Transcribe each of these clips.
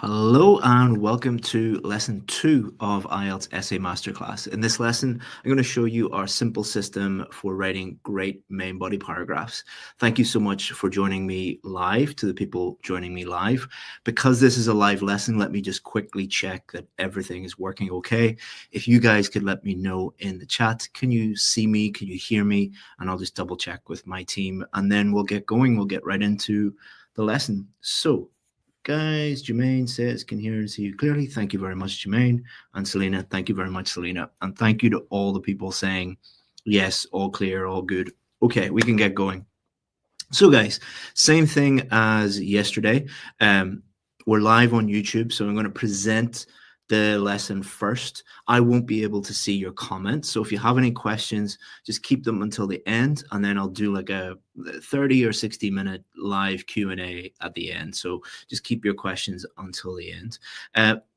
Hello and welcome to lesson 2 of IELTS Essay Masterclass. In this lesson, I'm going to show you our simple system for writing great main body paragraphs. Thank you so much for joining me live, to the people joining me live. Because this is a live lesson, let me just quickly check that everything is working okay. If you guys could let me know in the chat, can you see me, can you hear me? And I'll just double check with my team and then we'll get going. We'll get right into the lesson. So, guys, Jermaine says, can hear and see you clearly. Thank you very much, Jermaine. And Selena, thank you very much, Selena. And thank you to all the people saying, yes, all clear, all good. Okay, we can get going. So, guys, same thing as yesterday. We're live on YouTube, so I'm going to present the lesson first. I won't be able to see your comments, so if you have any questions, just keep them until the end, and then I'll do like a 30 or 60-minute live Q&A at the end. So just keep your questions until the end.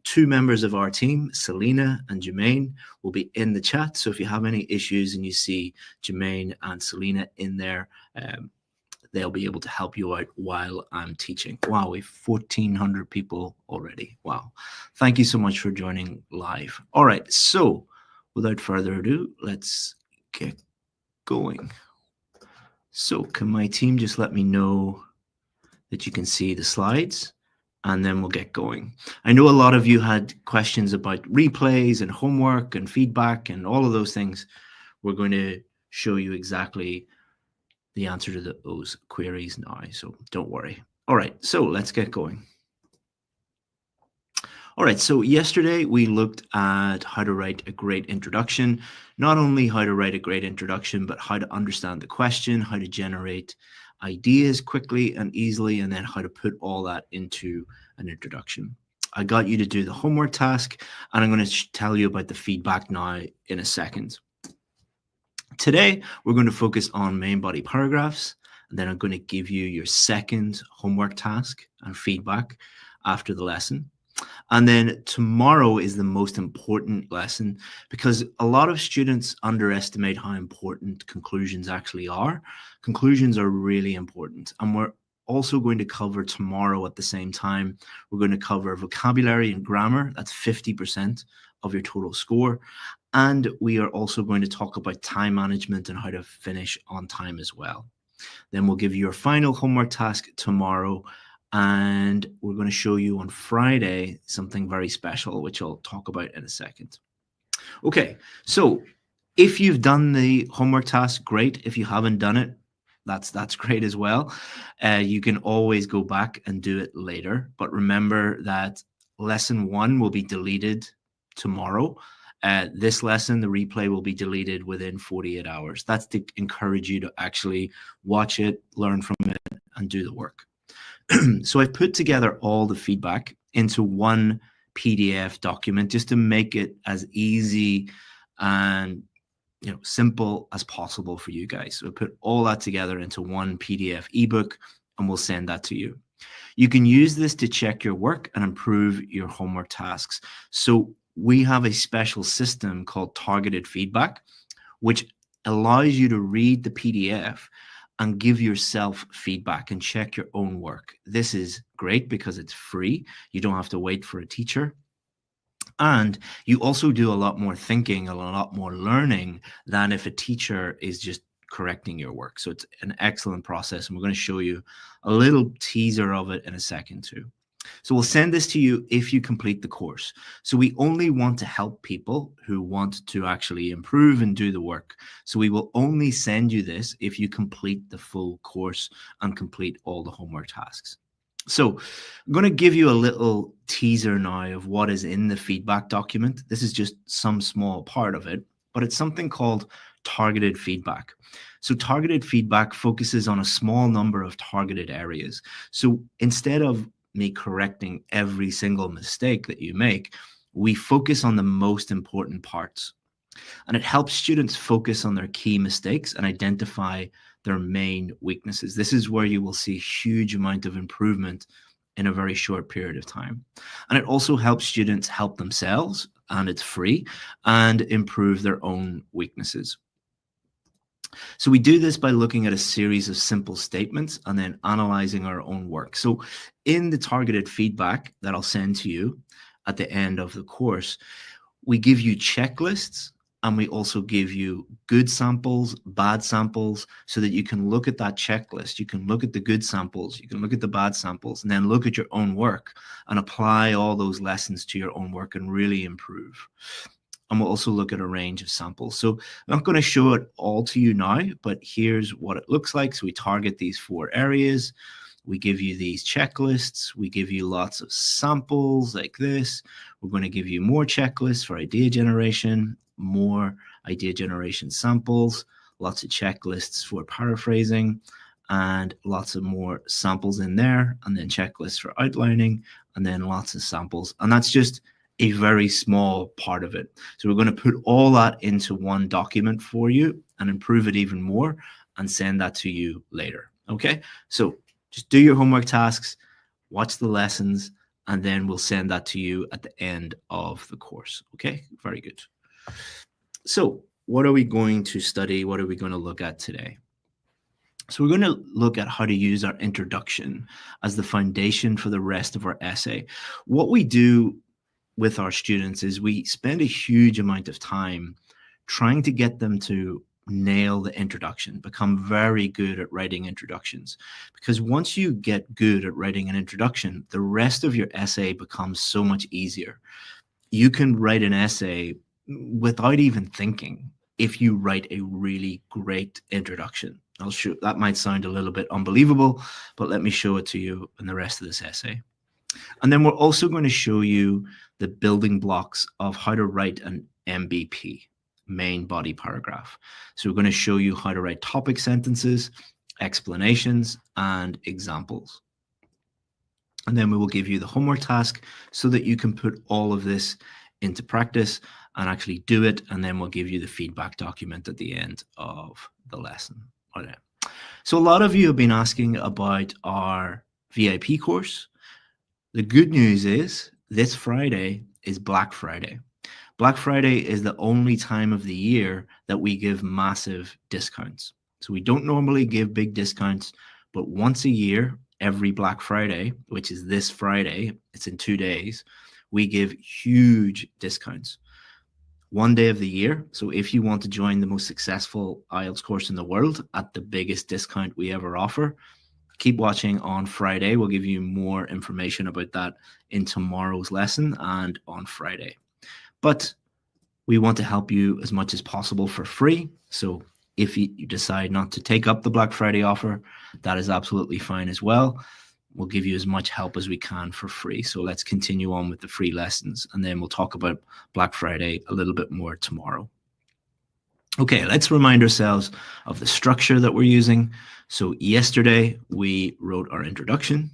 Two members of our team, Selena and Jermaine, will be in the chat. So if you have any issues and you see Jermaine and Selena in there, they'll be able to help you out while I'm teaching. Wow, we've 1,400 people already. Wow. Thank you so much for joining live. All right, so without further ado, let's get going. So can my team just let me know that you can see the slides? And then we'll get going. I know a lot of you had questions about replays and homework and feedback and all of those things. We're going to show you exactly the answer to those queries now, so don't worry. All right, so let's get going. All right, so yesterday we looked at how to write a great introduction, not only how to write a great introduction, but how to understand the question, how to generate ideas quickly and easily, and then how to put all that into an introduction. I got you to do the homework task, and I'm going to tell you about the feedback now in a second. Today, we're going to focus on main body paragraphs, and then I'm going to give you your second homework task and feedback after the lesson. And then tomorrow is the most important lesson because a lot of students underestimate how important conclusions actually are. Conclusions are really important. And we're also going to cover tomorrow at the same time. We're going to cover vocabulary and grammar. That's 50% of your total score. And we are also going to talk about time management and how to finish on time as well. Then we'll give you your final homework task tomorrow. And we're going to show you on Friday something very special, which I'll talk about in a second. Okay, so if you've done the homework task, great. If you haven't done it, that's great as well. You can always go back and do it later. But remember that lesson 1 will be deleted tomorrow. This lesson, the replay, will be deleted within 48 hours. That's to encourage you to actually watch it, learn from it, and do the work. So I've put together all the feedback into one PDF document just to make it as easy and simple as possible for you guys. So I put all that together into one PDF ebook and we'll send that to you. You can use this to check your work and improve your homework tasks. So we have a special system called targeted feedback, which allows you to read the PDF and give yourself feedback and check your own work. This is great because it's free. You don't have to wait for a teacher. And you also do a lot more thinking and a lot more learning than if a teacher is just correcting your work. So it's an excellent process. And we're going to show you a little teaser of it in a second too. So we'll send this to you if you complete the course. So we only want to help people who want to actually improve and do the work. So we will only send you this if you complete the full course and complete all the homework tasks. So I'm going to give you a little teaser now of what is in the feedback document. This is just some small part of it, but it's something called targeted feedback. So targeted feedback focuses on a small number of targeted areas. So instead of me correcting every single mistake that you make, we focus on the most important parts. And it helps students focus on their key mistakes and identify their main weaknesses. This is where you will see a huge amount of improvement in a very short period of time. And it also helps students help themselves, and it's free, and improve their own weaknesses. So we do this by looking at a series of simple statements and then analyzing our own work. So in the targeted feedback that I'll send to you at the end of the course, we give you checklists and we also give you good samples, bad samples, so that you can look at that checklist. You can look at the good samples, you can look at the bad samples, and then look at your own work and apply all those lessons to your own work and really improve. And we'll also look at a range of samples. So I'm not going to show it all to you now, but here's what it looks like. So we target these 4 areas. We give you these checklists. We give you lots of samples like this. We're going to give you more checklists for idea generation, more idea generation samples, lots of checklists for paraphrasing, and lots of more samples in there, and then checklists for outlining, and then lots of samples. And that's just a very small part of it. So we're going to put all that into one document for you and improve it even more and send that to you later. Okay, so just do your homework tasks, watch the lessons, and then we'll send that to you at the end of the course. Okay, very good. So what are we going to study? What are we going to look at today? So we're going to look at how to use our introduction as the foundation for the rest of our essay. What we do with our students is we spend a huge amount of time trying to get them to nail the introduction, become very good at writing introductions. Because once you get good at writing an introduction, the rest of your essay becomes so much easier. You can write an essay without even thinking if you write a really great introduction. I'll show that might sound a little bit unbelievable, but let me show it to you in the rest of this essay. And then we're also going to show you the building blocks of how to write an MBP, main body paragraph. So we're going to show you how to write topic sentences, explanations, and examples. And then we will give you the homework task so that you can put all of this into practice and actually do it. And then we'll give you the feedback document at the end of the lesson. Okay. So a lot of you have been asking about our VIP course. The good news is this Friday is Black Friday. Black Friday is the only time of the year that we give massive discounts. So we don't normally give big discounts, but once a year, every Black Friday, which is this Friday, it's in 2 days, we give huge discounts. One day of the year. So if you want to join the most successful IELTS course in the world at the biggest discount we ever offer, keep watching on Friday. We'll give you more information about that in tomorrow's lesson and on Friday. But we want to help you as much as possible for free. So if you decide not to take up the Black Friday offer, that is absolutely fine as well. We'll give you as much help as we can for free. So let's continue on with the free lessons, and then we'll talk about Black Friday a little bit more tomorrow. Okay, let's remind ourselves of the structure that we're using. So yesterday we wrote our introduction.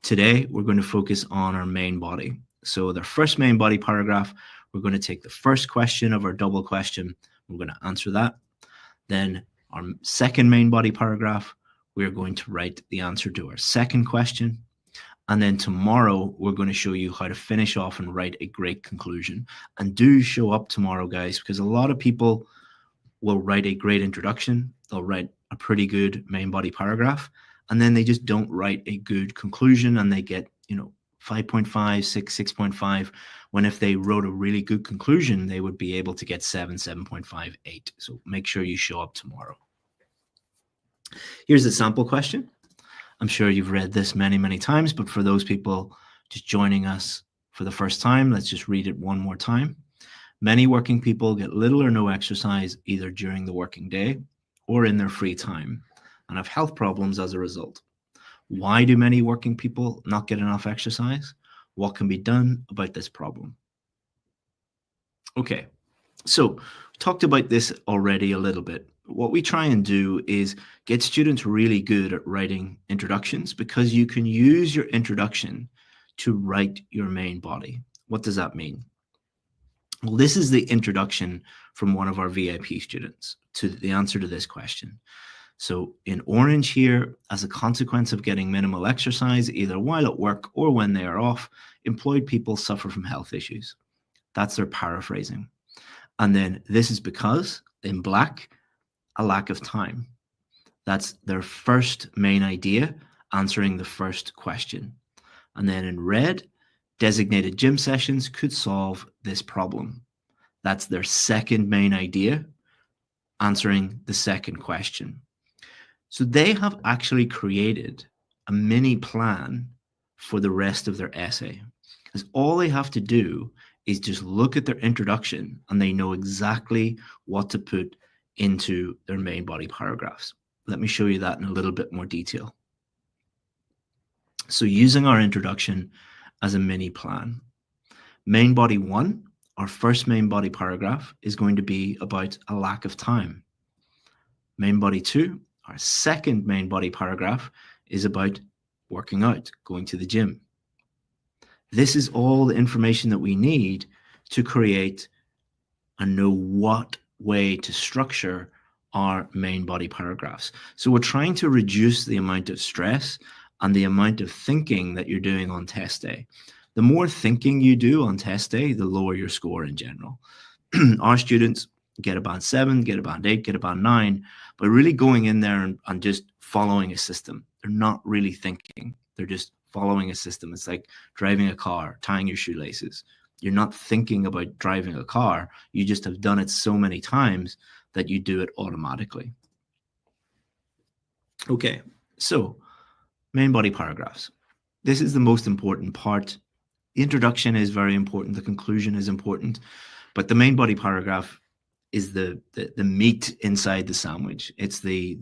Today we're going to focus on our main body. So the first main body paragraph, we're going to take the first question of our double question. We're going to answer that. Then our second main body paragraph, we're going to write the answer to our second question. And then tomorrow, we're going to show you how to finish off and write a great conclusion. And do show up tomorrow, guys, because a lot of people will write a great introduction. They'll write a pretty good main body paragraph, and then they just don't write a good conclusion, and they get, 5.5, 6, 6.5, when if they wrote a really good conclusion, they would be able to get 7, 7.5, 8. So make sure you show up tomorrow. Here's the sample question. I'm sure you've read this many, many times, but for those people just joining us for the first time, let's just read it one more time. Many working people get little or no exercise either during the working day or in their free time and have health problems as a result. Why do many working people not get enough exercise? What can be done about this problem? Okay, so we talked about this already a little bit. What we try and do is get students really good at writing introductions, because you can use your introduction to write your main body. What does that mean? Well, this is the introduction from one of our VIP students to the answer to this question. So in orange here, as a consequence of getting minimal exercise, either while at work or when they are off, employed people suffer from health issues. That's their paraphrasing. And then this is because, in black, a lack of time. That's their first main idea, answering the first question. And then in red, designated gym sessions could solve this problem. That's their second main idea, answering the second question. So they have actually created a mini plan for the rest of their essay. Because all they have to do is just look at their introduction and they know exactly what to put into their main body paragraphs. Let me show you that in a little bit more detail. So using our introduction as a mini plan, main body 1, our first main body paragraph, is going to be about a lack of time. Main body 2, our second main body paragraph, is about working out, going to the gym. This is all the information that we need to create and know what way to structure our main body paragraphs. So we're trying to reduce the amount of stress and the amount of thinking that you're doing on test day. The more thinking you do on test day, the lower your score in general. Our students get a band 7, get a band 8, get a band 9, but really going in there and just following a system. They're not really thinking. They're just following a system. It's like driving a car, tying your shoelaces. You're not thinking about driving a car. You just have done it so many times that you do it automatically. Okay, so main body paragraphs. This is the most important part. The introduction is very important. The conclusion is important. But the main body paragraph is the meat inside the sandwich. It's the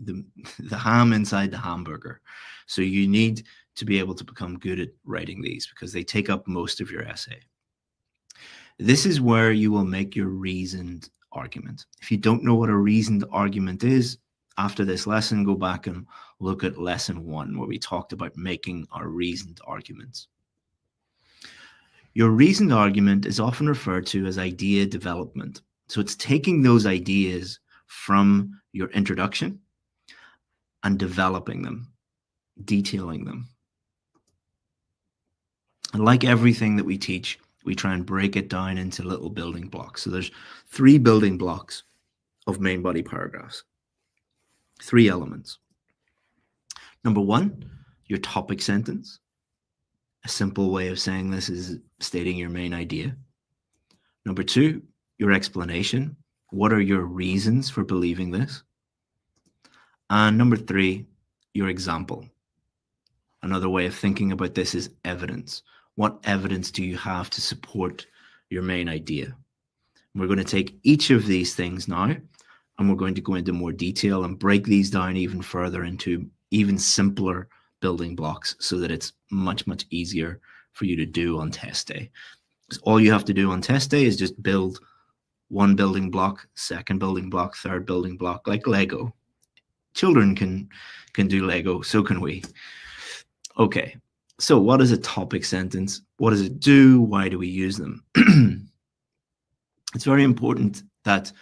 ham inside the hamburger. So you need to be able to become good at writing these because they take up most of your essay. This is where you will make your reasoned argument. If you don't know what a reasoned argument is, after this lesson, go back and look at lesson 1 where we talked about making our reasoned arguments. Your reasoned argument is often referred to as idea development. So it's taking those ideas from your introduction and developing them, detailing them. And like everything that we teach, we try and break it down into little building blocks. So there's 3 building blocks of main body paragraphs, 3 elements. Number 1, your topic sentence. A simple way of saying this is stating your main idea. Number 2, your explanation. What are your reasons for believing this? And number 3, your example. Another way of thinking about this is evidence. What evidence do you have to support your main idea? We're going to take each of these things now, and we're going to go into more detail and break these down even further into even simpler building blocks so that it's much, much easier for you to do on test day. Because all you have to do on test day is just build one building block, second building block, third building block, like Lego. Children can do Lego, so can we. Okay, so what is a topic sentence? What does it do? Why do we use them? It's very important that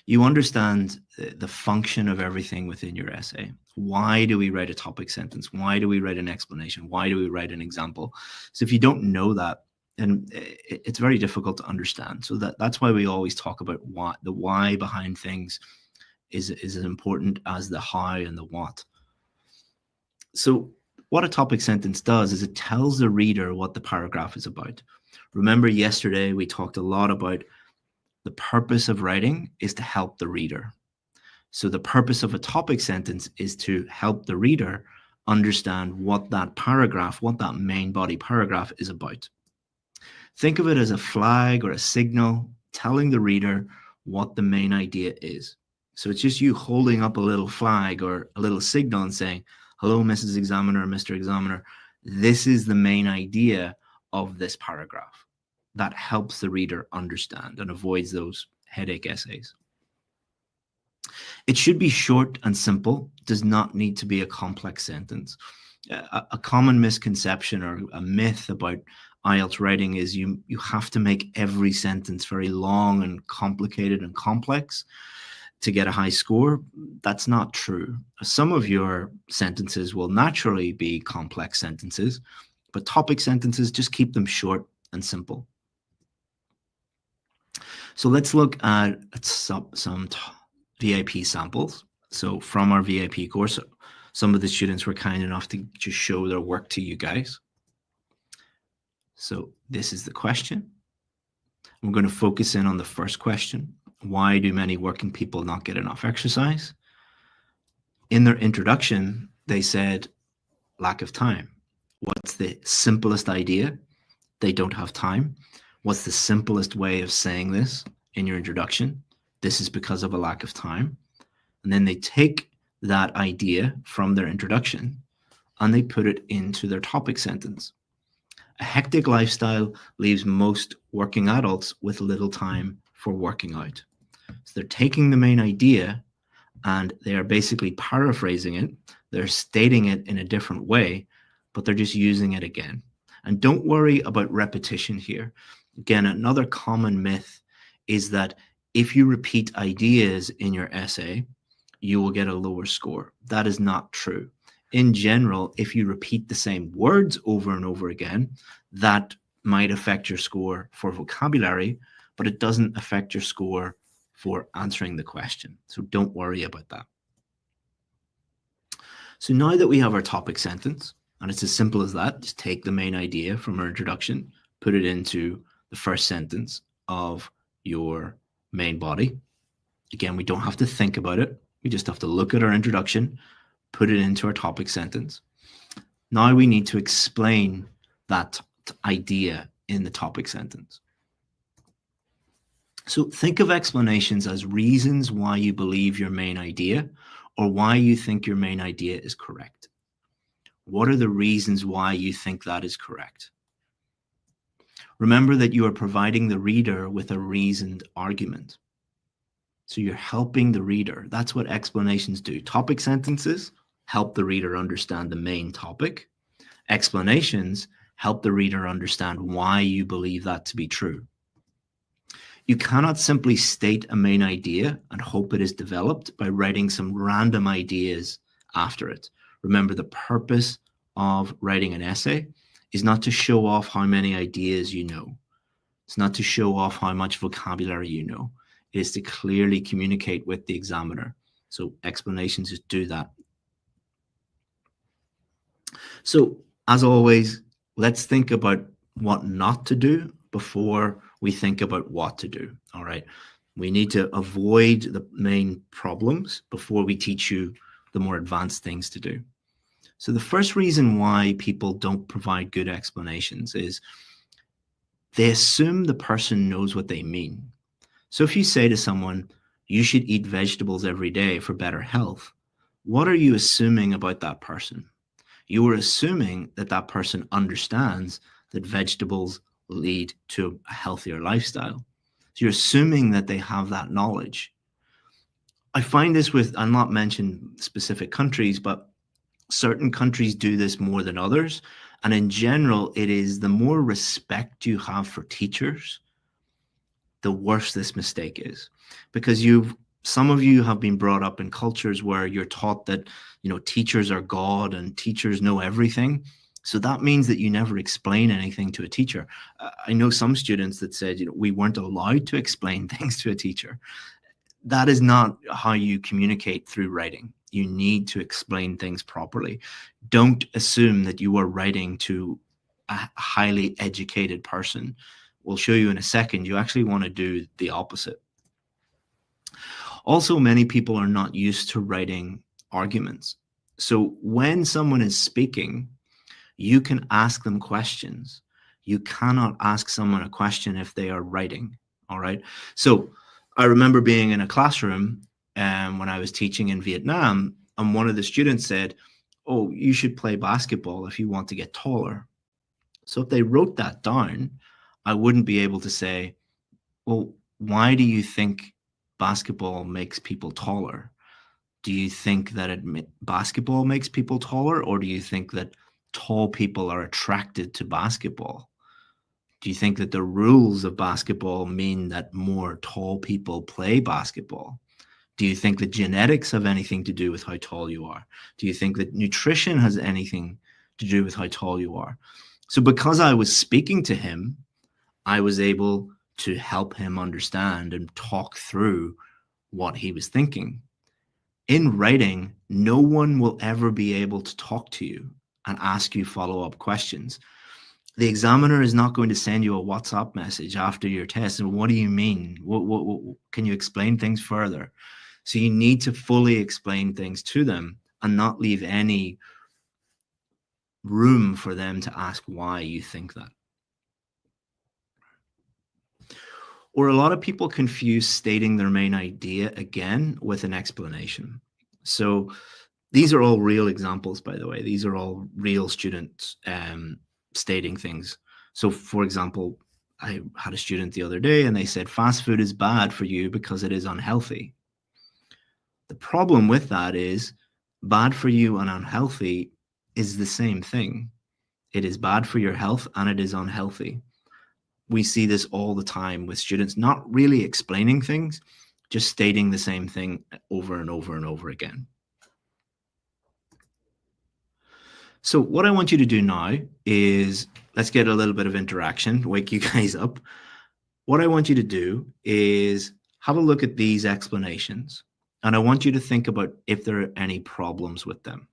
you understand the function of everything within your essay. Why do we write a topic sentence? Why do we write an explanation? Why do we write an example? So if you don't know that, then it's very difficult to understand. So that's why we always talk about what the why behind things is as important as the how and the what. So what a topic sentence does is it tells the reader what the paragraph is about. Remember yesterday we talked a lot about the purpose of writing is to help the reader. So the purpose of a topic sentence is to help the reader understand what that paragraph, what that main body paragraph is about. Think of it as a flag or a signal telling the reader what the main idea is. So it's just you holding up a little flag or a little signal and saying, hello, Mrs. Examiner, Mr. Examiner, this is the main idea of this paragraph. That helps the reader understand and avoids those headache essays. It should be short and simple. It does not need to be a complex sentence. A common misconception or a myth about IELTS writing is you have to make every sentence very long and complicated and complex to get a high score. That's not true. Some of your sentences will naturally be complex sentences, but topic sentences, just keep them short and simple. So let's look at some VIP samples. So from our VIP course, some of the students were kind enough to just show their work to you guys. So this is the question. We're going to focus in on the first question. Why do many working people not get enough exercise? In their introduction, they said lack of time. What's the simplest idea? They don't have time. What's the simplest way of saying this in your introduction? This is because of a lack of time. And then they take that idea from their introduction and they put it into their topic sentence. A hectic lifestyle leaves most working adults with little time for working out. So they're taking the main idea and they are basically paraphrasing it. They're stating it in a different way, but they're just using it again. And don't worry about repetition here. Again, another common myth is that if you repeat ideas in your essay, you will get a lower score. That is not true. In general, if you repeat the same words over and over again, that might affect your score for vocabulary, but it doesn't affect your score for answering the question. So don't worry about that. So now that we have our topic sentence, and it's as simple as that, just take the main idea from our introduction, put it into the first sentence of your main body. Again, we don't have to think about it. We just have to look at our introduction, put it into our topic sentence. Now we need to explain that idea in the topic sentence. So think of explanations as reasons why you believe your main idea or why you think your main idea is correct. What are the reasons why you think that is correct? Remember that you are providing the reader with a reasoned argument. So you're helping the reader. That's what explanations do. Topic sentences help the reader understand the main topic. Explanations help the reader understand why you believe that to be true. You cannot simply state a main idea and hope it is developed by writing some random ideas after it. Remember, the purpose of writing an essay is not to show off how many ideas you know. It's not to show off how much vocabulary you know. It is to clearly communicate with the examiner. So explanations just do that. So as always, let's think about what not to do before we think about what to do. All right. We need to avoid the main problems before we teach you the more advanced things to do. So the first reason why people don't provide good explanations is they assume the person knows what they mean. So if you say to someone, you should eat vegetables every day for better health, what are you assuming about that person? You are assuming that that person understands that vegetables lead to a healthier lifestyle. So you're assuming that they have that knowledge. I find this with, I'll not mention specific countries, but certain countries do this more than others. And in general, it is the more respect you have for teachers, the worse this mistake is. Because some of you have been brought up in cultures where you're taught that, teachers are God and teachers know everything. So that means that you never explain anything to a teacher. I know some students that said, we weren't allowed to explain things to a teacher. That is not how you communicate through writing. You need to explain things properly. Don't assume that you are writing to a highly educated person. We'll show you in a second. You actually want to do the opposite. Also, many people are not used to writing arguments. So when someone is speaking, you can ask them questions. You cannot ask someone a question if they are writing. All right. So I remember being in a classroom when I was teaching in Vietnam, and one of the students said, oh, you should play basketball if you want to get taller. So if they wrote that down, I wouldn't be able to say, well, why do you think basketball makes people taller? Do you think that basketball makes people taller, or do you think that tall people are attracted to basketball? Do you think that the rules of basketball mean that more tall people play basketball? Do you think that genetics have anything to do with how tall you are? Do you think that nutrition has anything to do with how tall you are? So because I was speaking to him, I was able to help him understand and talk through what he was thinking. In writing, no one will ever be able to talk to you and ask you follow-up questions. The examiner is not going to send you a WhatsApp message after your test. And what do you mean? What can you explain things further? So you need to fully explain things to them and not leave any room for them to ask why you think that. Or a lot of people confuse stating their main idea again with an explanation. So these are all real examples, by the way. These are all real students stating things. So, for example, I had a student the other day and they said, fast food is bad for you because it is unhealthy. The problem with that is bad for you and unhealthy is the same thing. It is bad for your health and it is unhealthy. We see this all the time with students not really explaining things, just stating the same thing over and over and over again. So what I want you to do now is, let's get a little bit of interaction, wake you guys up. What I want you to do is have a look at these explanations, and I want you to think about if there are any problems with them.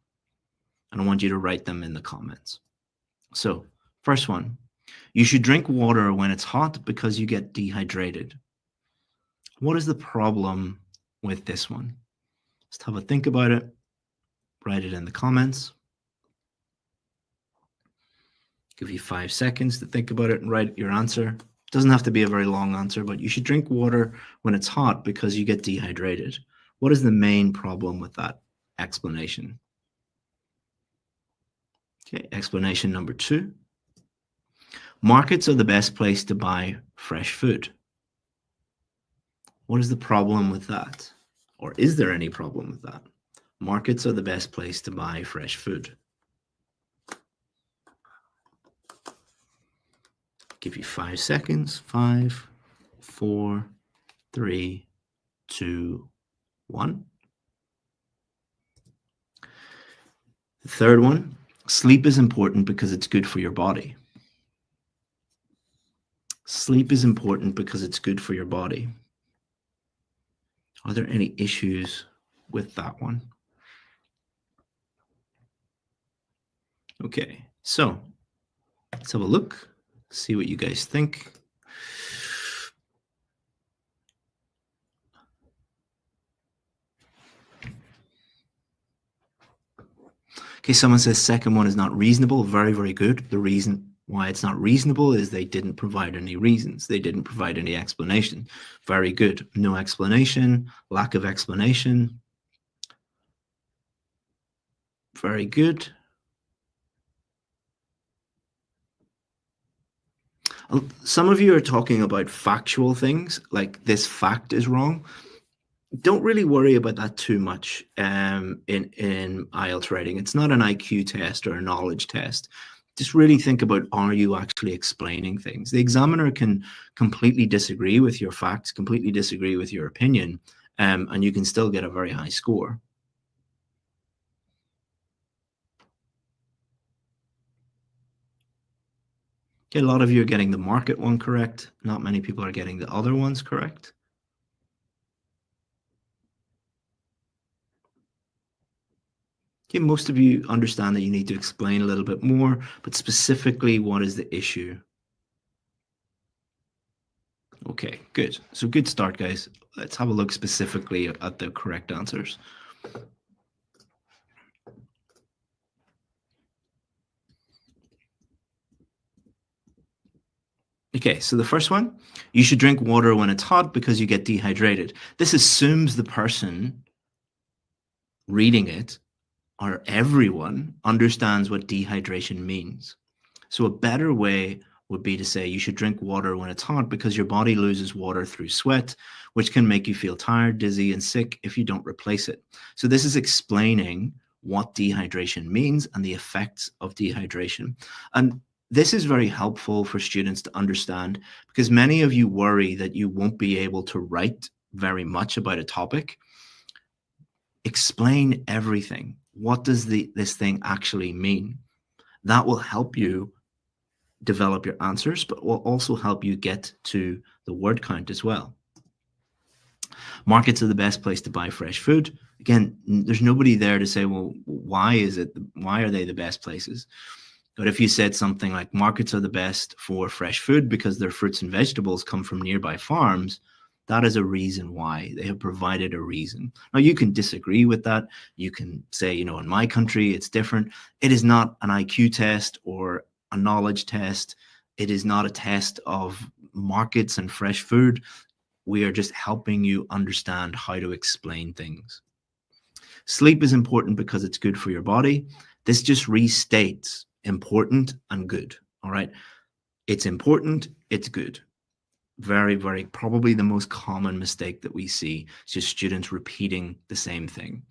And I want you to write them in the comments. So first one, you should drink water when it's hot because you get dehydrated. What is the problem with this one? Just have a think about it. Write it in the comments. Give you 5 seconds to think about it and write your answer. It doesn't have to be a very long answer, but you should drink water when it's hot because you get dehydrated. What is the main problem with that explanation? Okay, explanation number 2. Markets are the best place to buy fresh food. What is the problem with that? Or is there any problem with that? Markets are the best place to buy fresh food. Give you 5 seconds. 5, 4, 3, 2, 1. The third one, sleep is important because it's good for your body. Sleep is important because it's good for your body. Are there any issues with that one? Okay, so let's have a look, see what you guys think. Okay, someone says second one is not reasonable. Very, very good. The reason why it's not reasonable is they didn't provide any reasons. They didn't provide any explanation. Very good. No explanation, lack of explanation. Very good. Some of you are talking about factual things, like this fact is wrong. Don't really worry about that too much in IELTS writing. It's not an IQ test or a knowledge test. Just really think about, are you actually explaining things? The examiner can completely disagree with your facts, completely disagree with your opinion, and you can still get a very high score. Okay, a lot of you are getting the market one correct. Not many people are getting the other ones correct. Okay, most of you understand that you need to explain a little bit more, but specifically, what is the issue? Okay, good. So good start, guys. Let's have a look specifically at the correct answers. Okay, so the first one, you should drink water when it's hot because you get dehydrated. This assumes the person reading it, or everyone, understands what dehydration means. So a better way would be to say you should drink water when it's hot because your body loses water through sweat, which can make you feel tired, dizzy, and sick if you don't replace it. So this is explaining what dehydration means and the effects of dehydration. And this is very helpful for students to understand, because many of you worry that you won't be able to write very much about a topic. Explain everything. What does this thing actually mean? That will help you develop your answers, but will also help you get to the word count as well. Markets are the best place to buy fresh food. Again, there's nobody there to say, well, why are they the best places? But if you said something like markets are the best for fresh food because their fruits and vegetables come from nearby farms, that is a reason why. They have provided a reason. Now, you can disagree with that. You can say, in my country, it's different. It is not an IQ test or a knowledge test. It is not a test of markets and fresh food. We are just helping you understand how to explain things. Sleep is important because it's good for your body. This just restates important and good. All right. It's important. It's good. Very, very probably the most common mistake that we see is just students repeating the same thing.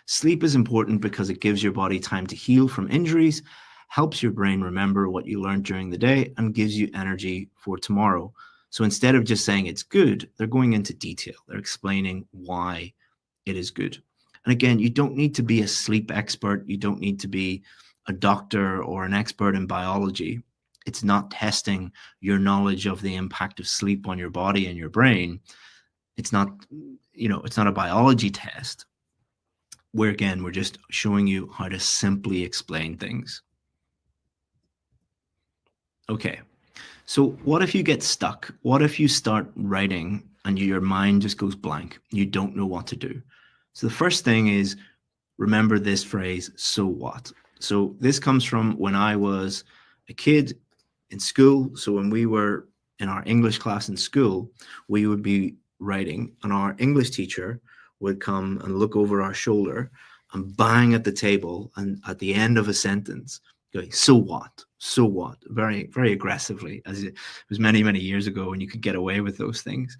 Sleep is important because it gives your body time to heal from injuries, helps your brain remember what you learned during the day, and gives you energy for tomorrow. So instead of just saying it's good, they're going into detail. They're explaining why it is good. And again, you don't need to be a sleep expert. You don't need to be a doctor or an expert in biology. It's not testing your knowledge of the impact of sleep on your body and your brain. It's not, it's not a biology test. Where again, we're just showing you how to simply explain things. Okay, so what if you get stuck? What if you start writing and your mind just goes blank? You don't know what to do. So the first thing is remember this phrase, so what? So this comes from when I was a kid in school. So when we were in our English class in school, we would be writing and our English teacher would come and look over our shoulder and bang at the table and at the end of a sentence going, so what? So what? Very, very aggressively, as it was many, many years ago when you could get away with those things.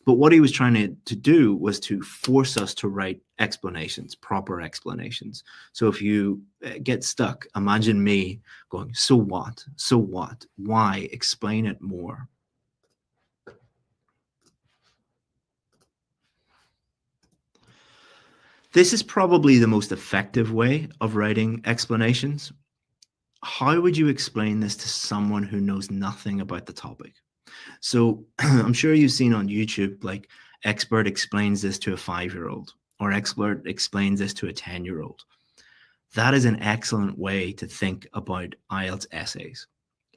But what he was trying to do was to force us to write explanations, proper explanations. So if you get stuck, imagine me going, so what? So what? Why? Explain it more. This is probably the most effective way of writing explanations. How would you explain this to someone who knows nothing about the topic? So I'm sure you've seen on YouTube, like expert explains this to a 5-year-old or expert explains this to a 10-year-old. That is an excellent way to think about IELTS essays.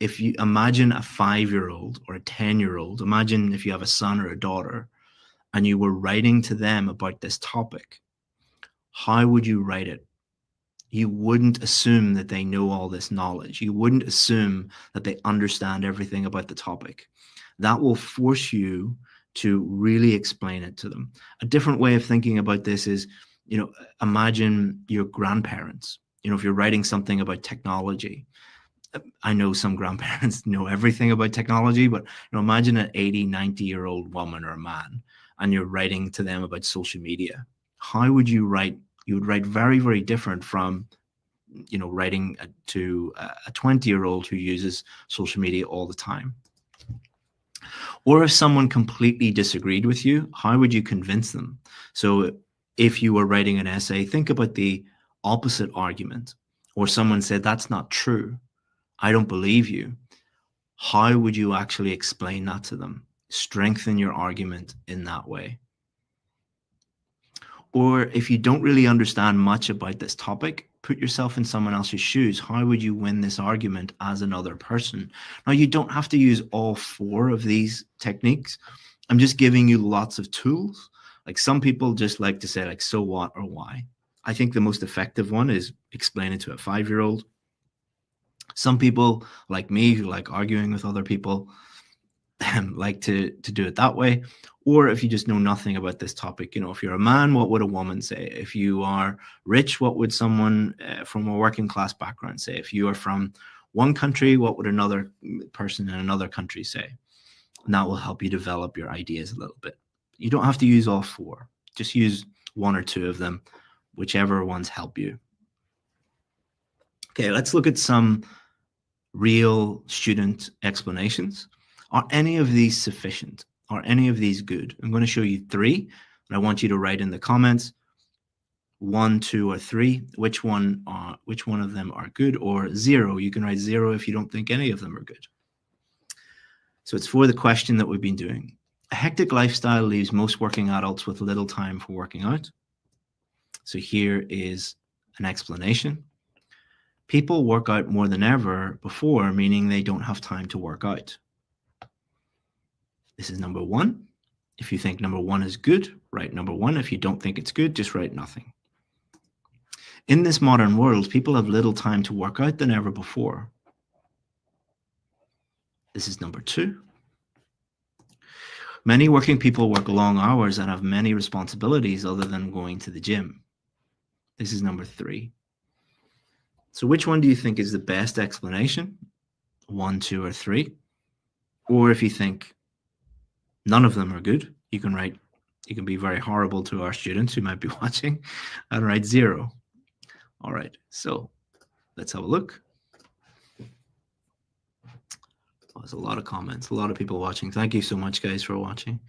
If you imagine a 5-year-old or a 10-year-old, imagine if you have a son or a daughter and you were writing to them about this topic, how would you write it? You wouldn't assume that they know all this knowledge. You wouldn't assume that they understand everything about the topic. That will force you to really explain it to them. A different way of thinking about this is, imagine your grandparents. If you're writing something about technology, I know some grandparents know everything about technology, but imagine an 80, 90-year-old woman or a man, and you're writing to them about social media. How would you write? You would write very, very different from, writing to a 20-year-old who uses social media all the time. Or if someone completely disagreed with you, how would you convince them? So if you were writing an essay, think about the opposite argument. Or someone said, that's not true. I don't believe you. How would you actually explain that to them? Strengthen your argument in that way. Or if you don't really understand much about this topic, put yourself in someone else's shoes. How would you win this argument as another person? Now, you don't have to use all 4 of these techniques. I'm just giving you lots of tools. Like some people just like to say like, so what or why. I think the most effective one is explain it to a 5-year-old. Some people like me who like arguing with other people like to do it that way. Or if you just know nothing about this topic, if you're a man, what would a woman say? If you are rich, what would someone from a working class background say? If you are from one country, what would another person in another country say? And that will help you develop your ideas a little bit. You don't have to use all 4. Just use 1 or 2 of them, whichever ones help you. Okay, let's look at some real student explanations. Are any of these sufficient? Are any of these good? I'm going to show you 3, and I want you to write in the comments 1, 2, or 3. Which one of them are good, or 0? You can write 0 if you don't think any of them are good. So it's for the question that we've been doing. hectic lifestyle leaves most working adults with little time for working out. So here is an explanation. People work out more than ever before, meaning they don't have time to work out. This is number one. If you think number one is good, write number one. If you don't think it's good, just write nothing. In this modern world, people have little time to work out than ever before. This is number two. Many working people work long hours and have many responsibilities other than going to the gym. This is number three. So which one do you think is the best explanation? 1, 2, or 3? Or if you think none of them are good, you can be very horrible to our students who might be watching and write 0. All right, so let's have a look. Oh, there's a lot of comments, a lot of people watching. Thank you so much, guys, for watching.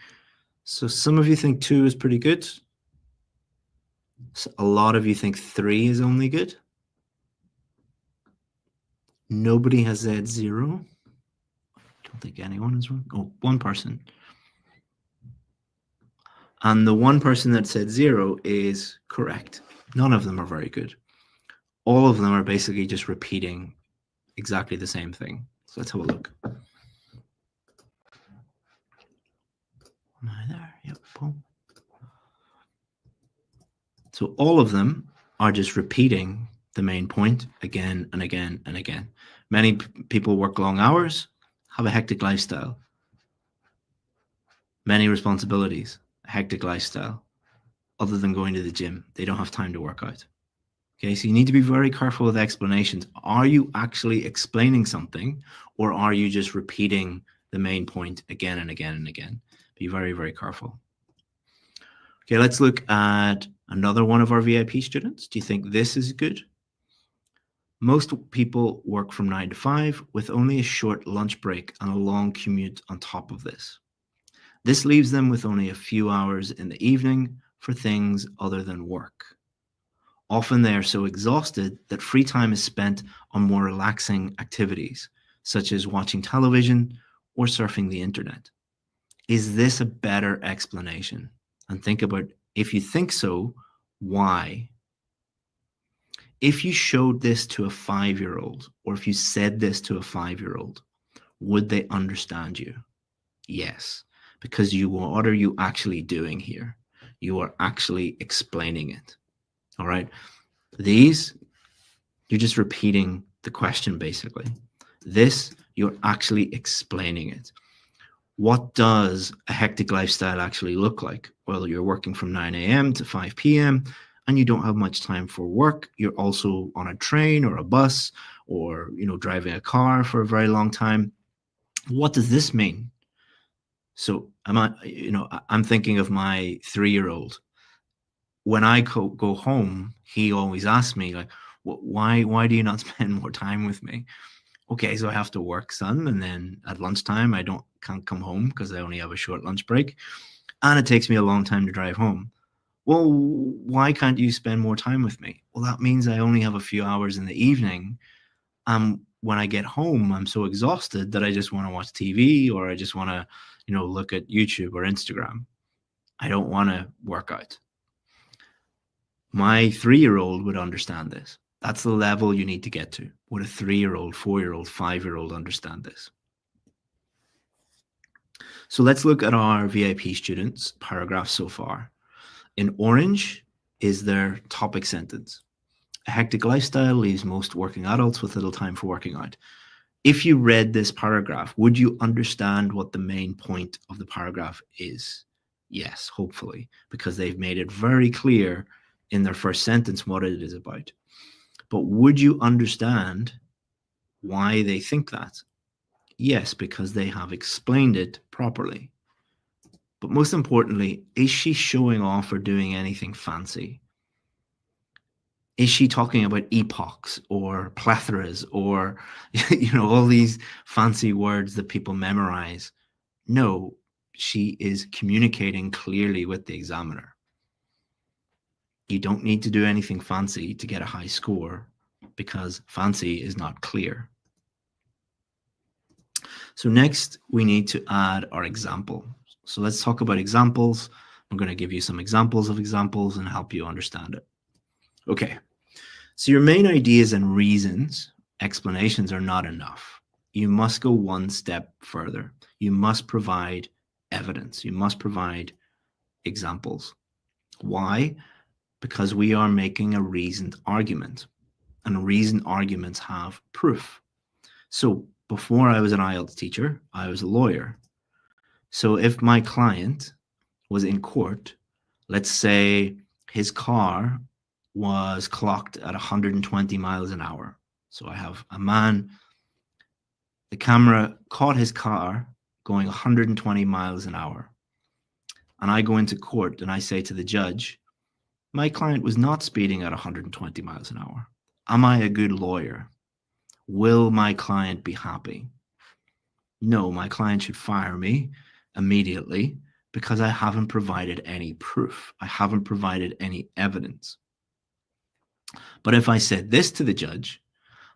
So some of you think 2 is pretty good. So a lot of you think 3 is only good. Nobody has said 0. I don't think anyone is wrong. Oh, one person. And the one person that said 0 is correct. None of them are very good. All of them are basically just repeating exactly the same thing. So let's have a look. Am I there? Yep. Boom. So all of them are just repeating the main point again and again and again. Many people work long hours, have a hectic lifestyle. Many responsibilities, a hectic lifestyle. Other than going to the gym, they don't have time to work out. Okay, so you need to be very careful with explanations. Are you actually explaining something, or are you just repeating the main point again and again and again? Be very, very careful. Okay, let's look at another one of our VIP students. Do you think this is good? Most people work from 9 to 5 with only a short lunch break and a long commute on top of this. This leaves them with only a few hours in the evening for things other than work. Often they are so exhausted that free time is spent on more relaxing activities, such as watching television or surfing the internet. Is this a better explanation? And think about, if you think so, why? If you showed this to a 5-year-old, or if you said this to a 5-year-old, would they understand you? Yes, because what are you actually doing here? You are actually explaining it. All right. These, you're just repeating the question, basically. This, you're actually explaining it. What does a hectic lifestyle actually look like? Well, you're working from 9 a.m. to 5 p.m. and you don't have much time for work. You're also on a train or a bus or, driving a car for a very long time. What does this mean? So I'm thinking of my 3-year-old. When I go home, he always asks me, like, why do you not spend more time with me? Okay, so I have to work, son, and then at lunchtime I can't come home because I only have a short lunch break, and it takes me a long time to drive home. Well, why can't you spend more time with me? Well, that means I only have a few hours in the evening. When I get home, I'm so exhausted that I just want to watch TV, or I just want to, look at YouTube or Instagram. I don't want to work out. My 3-year-old would understand this. That's the level you need to get to. Would a 3-year-old, 4-year-old, 5-year-old understand this? So let's look at our VIP students' paragraphs so far. In orange is their topic sentence. A hectic lifestyle leaves most working adults with little time for working out. If you read this paragraph, would you understand what the main point of the paragraph is? Yes, hopefully, because they've made it very clear in their first sentence what it is about. But would you understand why they think that? Yes, because they have explained it properly. But most importantly, is she showing off or doing anything fancy? Is she talking about epochs or plethoras or, all these fancy words that people memorize? No, she is communicating clearly with the examiner. You don't need to do anything fancy to get a high score because fancy is not clear. So next, we need to add our example. So let's talk about examples. I'm going to give you some examples of examples and help you understand it. Okay, so your main ideas and reasons, explanations are not enough. You must go one step further. You must provide evidence. You must provide examples. Why? Because we are making a reasoned argument, and reasoned arguments have proof. So before I was an IELTS teacher, I was a lawyer. So if my client was in court, let's say his car was clocked at 120 miles an hour. So I have a man, the camera caught his car going 120 miles an hour. And I go into court and I say to the judge, my client was not speeding at 120 miles an hour. Am I a good lawyer? Will my client be happy? No, my client should fire me immediately because I haven't provided any proof. I haven't provided any evidence. But if I said this to the judge,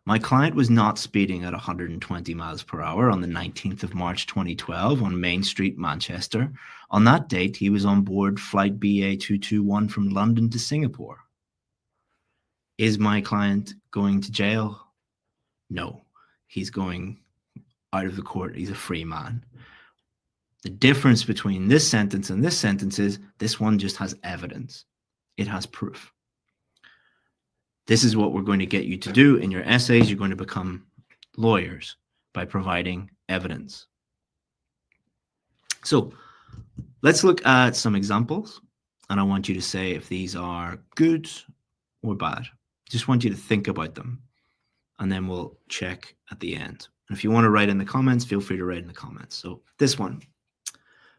my client was not speeding at 120 miles per hour on the 19th of March 2012 on Main Street, Manchester. On that date, he was on board flight BA221 from London to Singapore. Is my client going to jail? No, he's going out of the court. He's a free man. The difference between this sentence and this sentence is this one just has evidence. It has proof. This is what we're going to get you to do in your essays. You're going to become lawyers by providing evidence. So let's look at some examples, and I want you to say if these are good or bad. Just want you to think about them, and then we'll check at the end. And if you want to write in the comments, feel free to write in the comments. So this one.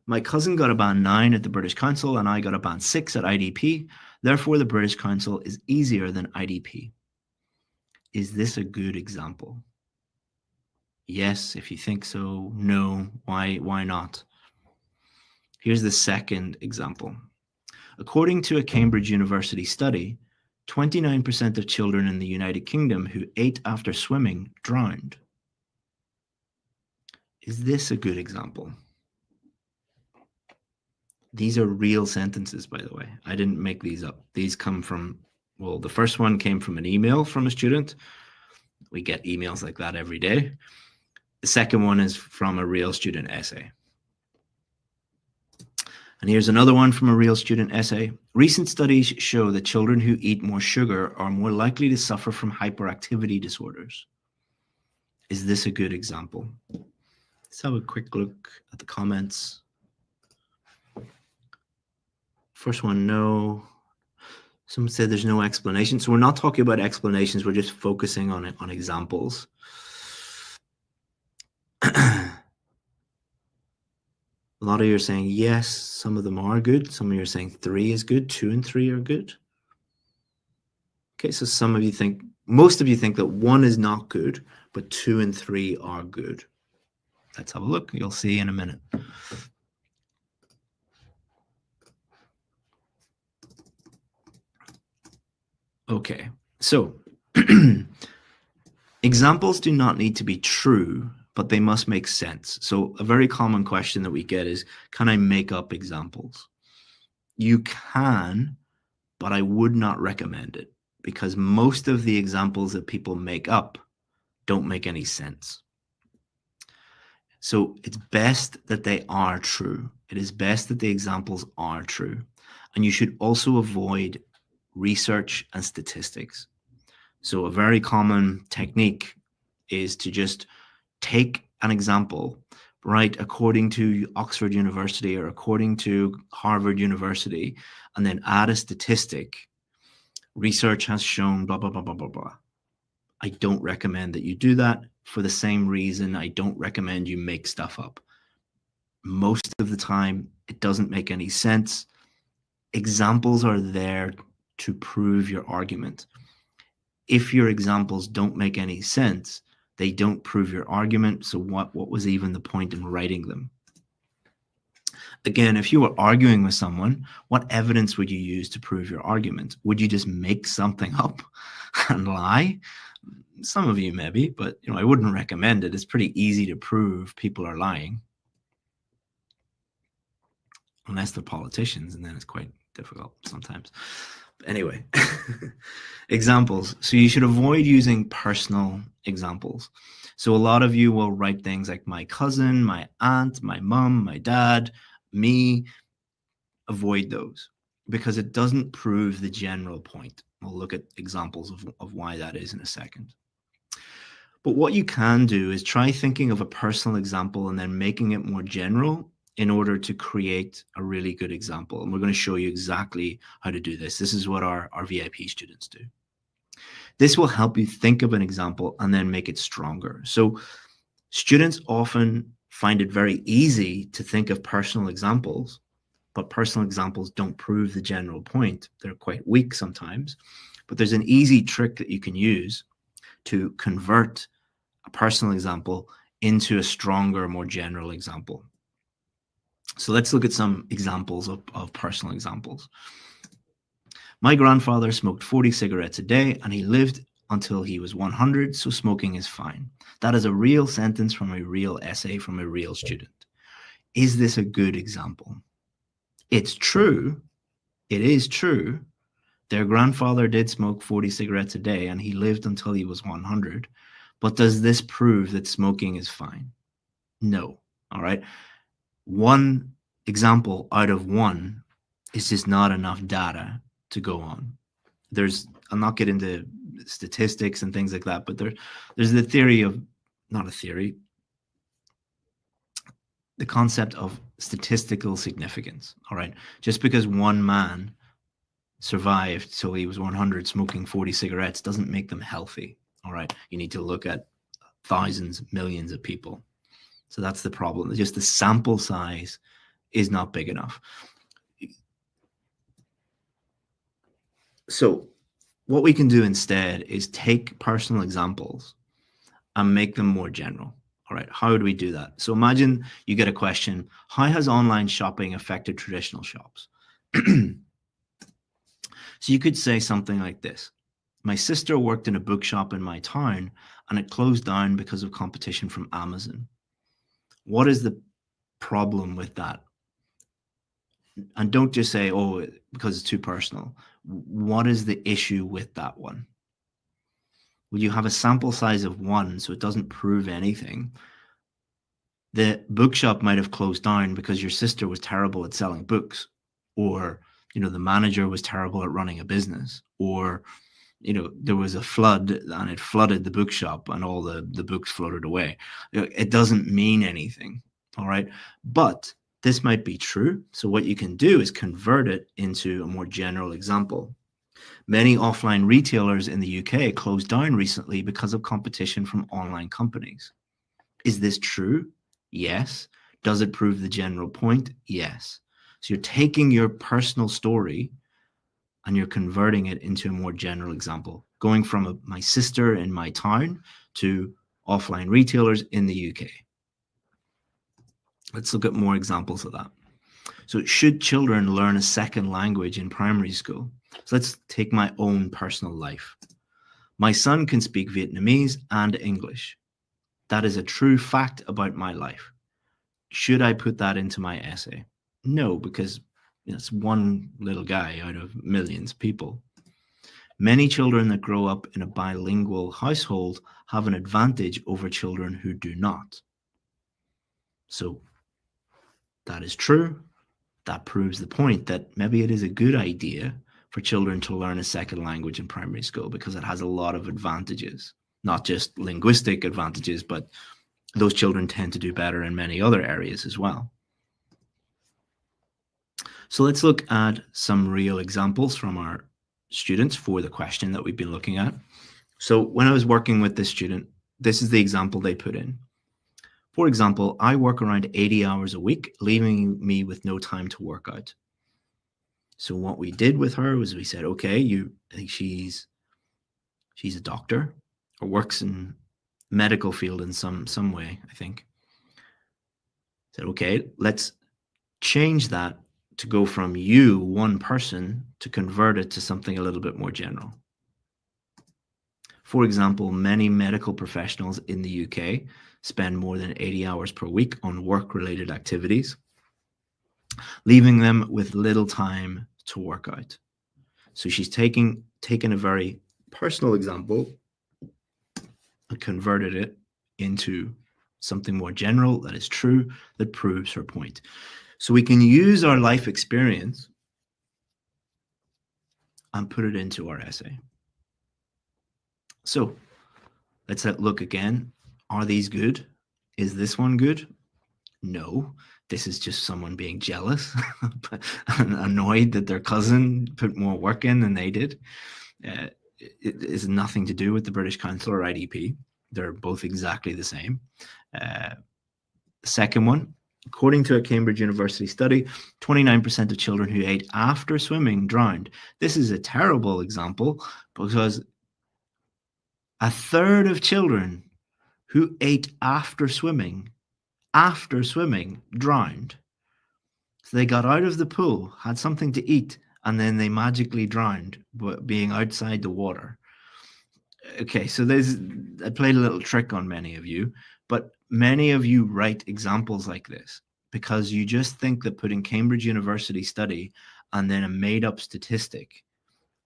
My cousin got a band 9 at the British Council and I got a band 6 at IDP. Therefore, the British Council is easier than IDP. Is this a good example? Yes, if you think so. No, why not? Here's the second example. According to a Cambridge University study, 29% of children in the United Kingdom who ate after swimming drowned. Is this a good example? These are real sentences, by the way. I didn't make these up. These come from, well, the first one came from an email from a student. We get emails like that every day. The second one is from a real student essay. And here's another one from a real student essay. Recent studies show that children who eat more sugar are more likely to suffer from hyperactivity disorders. Is this a good example? Let's have a quick look at the comments. First one, no. Someone said there's no explanation. So we're not talking about explanations. We're just focusing on it, on examples. A lot of you are saying yes, some of them are good. Some of you are saying 3 is good, 2 and 3 are good. Okay, so some of you think, most of you think that 1 is not good, but 2 and 3 are good. Let's have a look. You'll see in a minute. Okay, so examples do not need to be true, but they must make sense. So a very common question that we get is, can I make up examples? You can, but I would not recommend it because most of the examples that people make up don't make any sense. So it's best that they are true. It is best that the examples are true. And you should also avoid research and statistics. So a very common technique is to just take an example, right, according to Oxford University or according to Harvard University, and then add a statistic. Research has shown blah, blah, blah, blah, blah, blah. I don't recommend that you do that for the same reason I don't recommend you make stuff up. Most of the time, it doesn't make any sense. Examples are there to prove your argument. If your examples don't make any sense, they don't prove your argument. So what was even the point in writing them? Again, if you were arguing with someone, what evidence would you use to prove your argument? Would you just make something up and lie? Some of you maybe, but I wouldn't recommend it. It's pretty easy to prove people are lying. unless they're politicians, and then it's quite difficult sometimes. But anyway, examples. So you should avoid using personal examples. So a lot of you will write things like my cousin, my aunt, my mom, my dad, me. Avoid those because it doesn't prove the general point. We'll look at examples of why that is in a second. But what you can do is try thinking of a personal example and then making it more general in order to create a really good example. And we're going to show you exactly how to do this. This is what our VIP students do. This will help you think of an example and then make it stronger. So students often find it very easy to think of personal examples, but personal examples don't prove the general point. They're quite weak sometimes. But there's an easy trick that you can use to convert a personal example into a stronger, more general example. So let's look at some examples of personal examples. My grandfather smoked 40 cigarettes a day and he lived until he was 100, so smoking is fine. That is a real sentence from a real essay from a real student. Is this a good example? It's true. It is true. Their grandfather did smoke 40 cigarettes a day and he lived until he was 100. But does this prove that smoking is fine? No. All right. One example out of one is just not enough data to go on. I'll not get into statistics and things like that, but there's the theory of, not a theory, the concept of statistical significance. All right. Just because one man survived till he was 100 smoking 40 cigarettes doesn't make them healthy. All right. You need to look at thousands, millions of people. So that's the problem. Just the sample size is not big enough. So what we can do instead is take personal examples and make them more general. All right. How do we do that? So imagine you get a question, how has online shopping affected traditional shops? So you could say something like this. My sister worked in a bookshop in my town and it closed down because of competition from Amazon. What is the problem with that? And don't just say, oh, because it's too personal. What is the issue with that one? Well, you have a sample size of one, so it doesn't prove anything. The bookshop might have closed down because your sister was terrible at selling books, or the manager was terrible at running a business, or there was a flood and it flooded the bookshop and all the books floated away. It doesn't mean anything. All right. But this might be true. So what you can do is convert it into a more general example. Many offline retailers in the UK closed down recently because of competition from online companies. Is this true? Yes. Does it prove the general point? Yes. So you're taking your personal story and you're converting it into a more general example, going from my sister in my town to offline retailers in the UK. Let's look at more examples of that. So should children learn a second language in primary school? So let's take my own personal life. My son can speak Vietnamese and English. That is a true fact about my life. Should I put that into my essay? No, because it's one little guy out of millions of people. Many children that grow up in a bilingual household have an advantage over children who do not. So that is true. That proves the point that maybe it is a good idea for children to learn a second language in primary school because it has a lot of advantages, not just linguistic advantages, but those children tend to do better in many other areas as well. So let's look at some real examples from our students for the question that we've been looking at. So when I was working with this student, this is the example they put in. For example, I work around 80 hours a week, leaving me with no time to work out. So what we did with her was we said, okay, I think she's a doctor or works in medical field in some way, I think. Said, okay, let's change that to go from you, one person, to convert it to something a little bit more general. For example, many medical professionals in the UK spend more than 80 hours per week on work-related activities. leaving them with little time to work out. So she's taken a very personal example and converted it into something more general that is true, that proves her point. So we can use our life experience and put it into our essay. So let's look again. Are these good? Is this one good? No. This is just someone being jealous and annoyed that their cousin put more work in than they did. It is nothing to do with the British Council or IDP. They're both exactly the same. Second one, according to a Cambridge University study, 29% of children who ate after swimming drowned. This is a terrible example because a third of children who ate after swimming drowned. So they got out of the pool, had something to eat, and then they magically drowned being outside the water. Okay, so I played a little trick on many of you, but many of you write examples like this because you just think that putting Cambridge University study and then a made-up statistic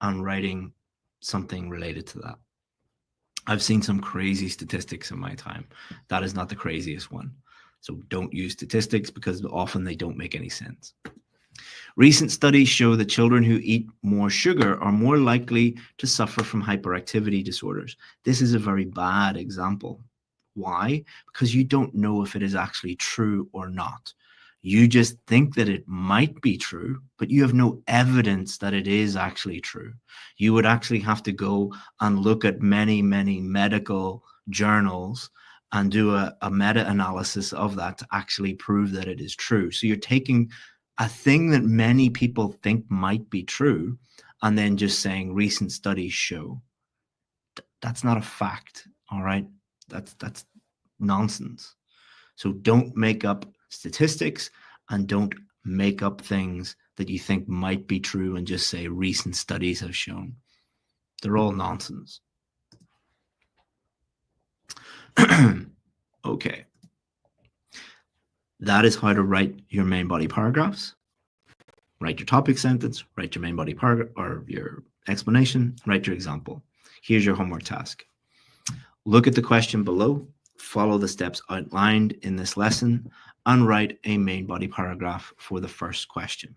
and writing something related to that. I've seen some crazy statistics in my time. That is not the craziest one. So don't use statistics because often they don't make any sense. Recent studies show that children who eat more sugar are more likely to suffer from hyperactivity disorders. This is a very bad example. Why? Because you don't know if it is actually true or not. You just think that it might be true, but you have no evidence that it is actually true. You would actually have to go and look at many, many medical journals and do a meta-analysis of that to actually prove that it is true. So you're taking a thing that many people think might be true and then just saying recent studies show. That's not a fact, all right? That's nonsense. So don't make up statistics and don't make up things that you think might be true and just say recent studies have shown. They're all nonsense. Okay. That is how to write your main body paragraphs. Write your topic sentence, write your main body paragraph or your explanation, write your example. Here's your homework task. Look at the question below, follow the steps outlined in this lesson, and write a main body paragraph for the first question.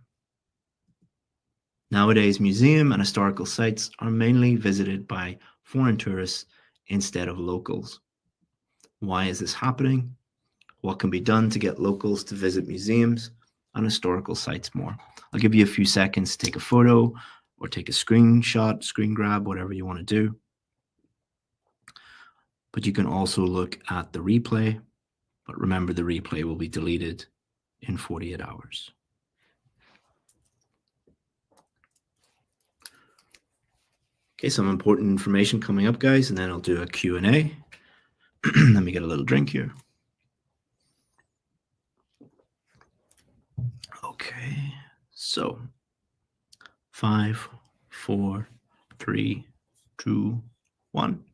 Nowadays, museum and historical sites are mainly visited by foreign tourists instead of locals. Why is this happening? What can be done to get locals to visit museums and historical sites more? I'll give you a few seconds to take a photo or take a screenshot, screen grab, whatever you want to do. But you can also look at the replay. But remember, the replay will be deleted in 48 hours. Okay, some important information coming up, guys, and then I'll do a Q&A. Let me get a little drink here. Okay, so 5, 4, 3, 2, 1.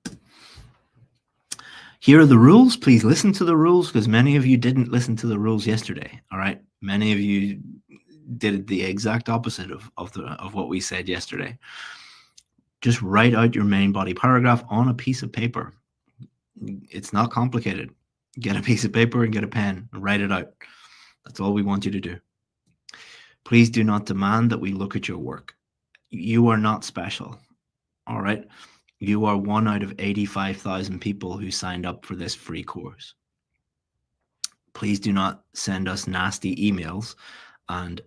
Here are the rules. Please listen to the rules because many of you didn't listen to the rules yesterday. All right, many of you did the exact opposite of what we said yesterday. Just write out your main body paragraph on a piece of paper. It's not complicated. Get a piece of paper and get a pen and write it out. That's all we want you to do. Please do not demand that we look at your work. You are not special. All right. You are one out of 85,000 people who signed up for this free course. Please do not send us nasty emails and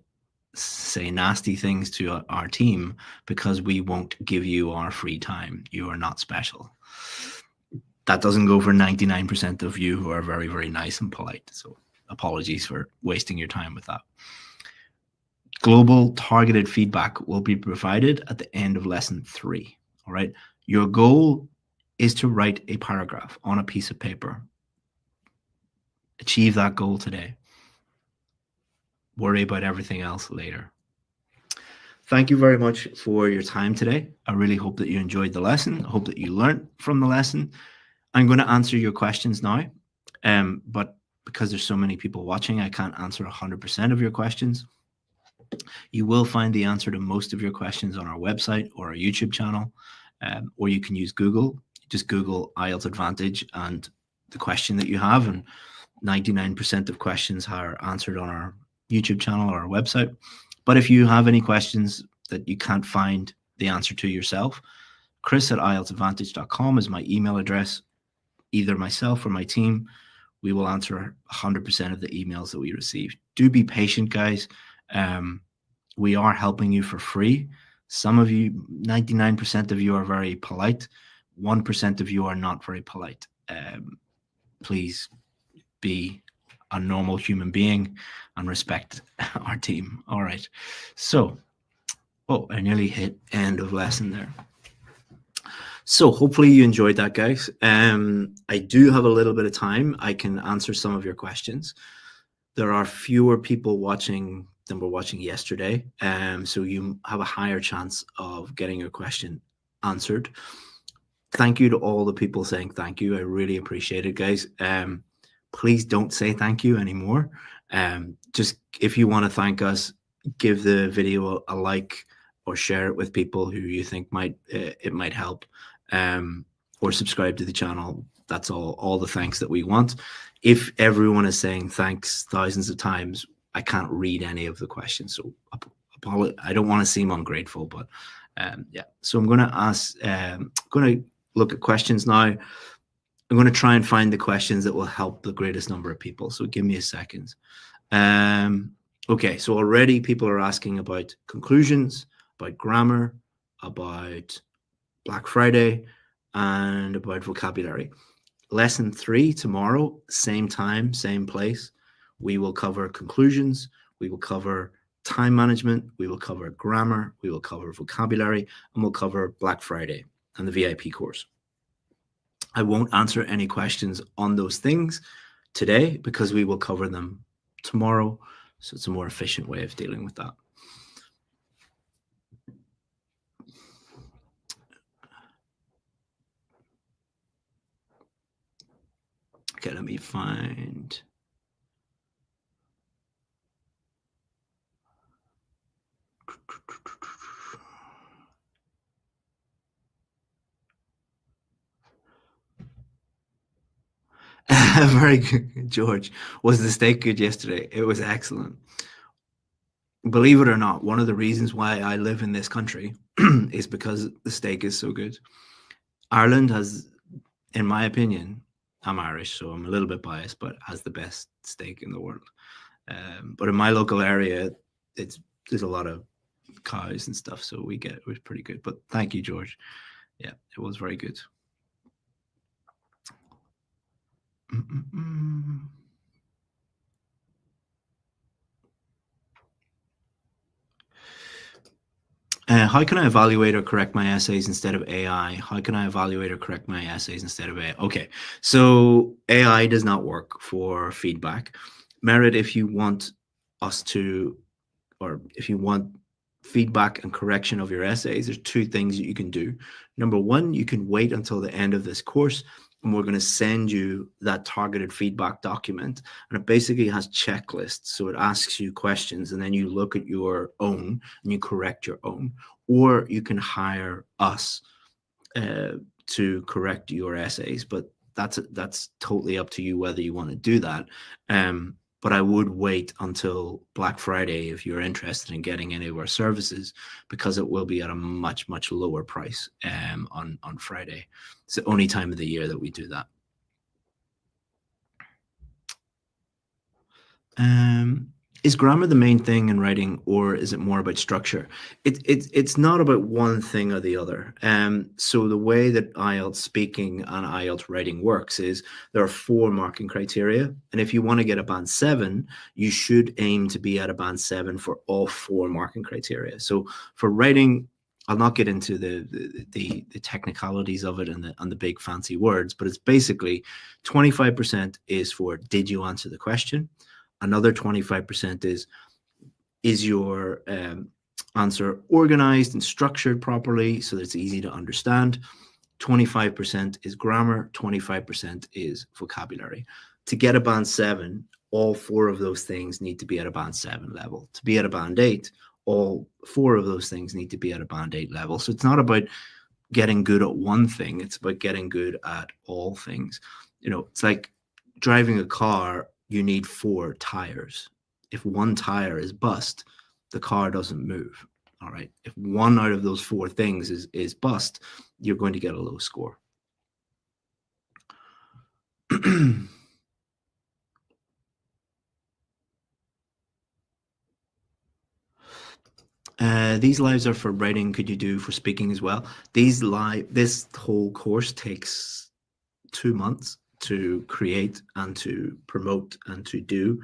say nasty things to our team because we won't give you our free time. You are not special. That doesn't go for 99% of you who are very, very nice and polite. So apologies for wasting your time with that. Global targeted feedback will be provided at the end of lesson 3. All right. Your goal is to write a paragraph on a piece of paper. Achieve that goal today. Worry about everything else later. Thank you very much for your time today. I really hope that you enjoyed the lesson. I hope that you learned from the lesson. I'm going to answer your questions now, but because there's so many people watching, I can't answer 100% of your questions. You will find the answer to most of your questions on our website or our YouTube channel, or you can use Google. Just Google IELTS Advantage and the question that you have, and 99% of questions are answered on our YouTube channel or our website. But if you have any questions that you can't find the answer to yourself, chris@ieltsadvantage.com is my email address. Either myself or my team, we will answer 100% of the emails that we receive. Do be patient, guys. We are helping you for free. Some of you, 99% of you are very polite. 1% of you are not very polite. Please be a normal human being and respect our team. All right. So, I nearly hit end of lesson there. So hopefully you enjoyed that, guys. I do have a little bit of time. I can answer some of your questions. There are fewer people watching than were watching yesterday. So you have a higher chance of getting your question answered. Thank you to all the people saying thank you. I really appreciate it, guys. Please don't say thank you anymore. Just if you want to thank us, give the video a like or share it with people who you think it might help, or subscribe to the channel. That's all the thanks that we want. If everyone is saying thanks thousands of times, I can't read any of the questions. So I don't want to seem ungrateful, but yeah. So I'm going to look at questions now. I'm going to try and find the questions that will help the greatest number of people. So give me a second. Okay, so already people are asking about conclusions, about grammar, about Black Friday, and about vocabulary. Lesson 3 tomorrow, same time, same place. We will cover conclusions. We will cover time management. We will cover grammar. We will cover vocabulary, and we'll cover Black Friday and the VIP course. I won't answer any questions on those things today because we will cover them tomorrow. So it's a more efficient way of dealing with that. Okay, let me find. Very good, George. Was the steak good yesterday? It was excellent. Believe it or not, one of the reasons why I live in this country is because the steak is so good. Ireland has, in my opinion, I'm Irish, so I'm a little bit biased, but has the best steak in the world. But in my local area, there's a lot of cows and stuff, so it was pretty good. But thank you, George. Yeah, it was very good. How can I evaluate or correct my essays instead of AI? How can I evaluate or correct my essays instead of AI? Okay, so AI does not work for feedback. Merit, if you want if you want feedback and correction of your essays, there's 2 things that you can do. Number 1, you can wait until the end of this course, and we're going to send you that targeted feedback document. And it basically has checklists. So it asks you questions, and then you look at your own and you correct your own. Or you can hire us to correct your essays. But that's totally up to you whether you want to do that. But I would wait until Black Friday if you're interested in getting any of our services, because it will be at a much, much lower price on Friday. It's the only time of the year that we do that. Is grammar the main thing in writing, or is it more about structure? It's not about one thing or the other. So the way that IELTS speaking and IELTS writing works is there are 4 marking criteria. And if you want to get a band 7, you should aim to be at a band 7 for all 4 marking criteria. So for writing, I'll not get into the technicalities of it and the big fancy words, but it's basically 25% is for did you answer the question? Another 25% is your answer organized and structured properly so that it's easy to understand. 25% is grammar, 25% is vocabulary. To get a band 7, all 4 of those things need to be at a band 7 level. To be at a band 8, all 4 of those things need to be at a band 8 level. So it's not about getting good at one thing, it's about getting good at all things. It's like driving a car, you need 4 tires. If one tire is bust, the car doesn't move. All right. If one out of those 4 things is bust, you're going to get a low score. These lives are for writing. Could you do for speaking as well? This whole course takes 2 months to create and to promote and to do.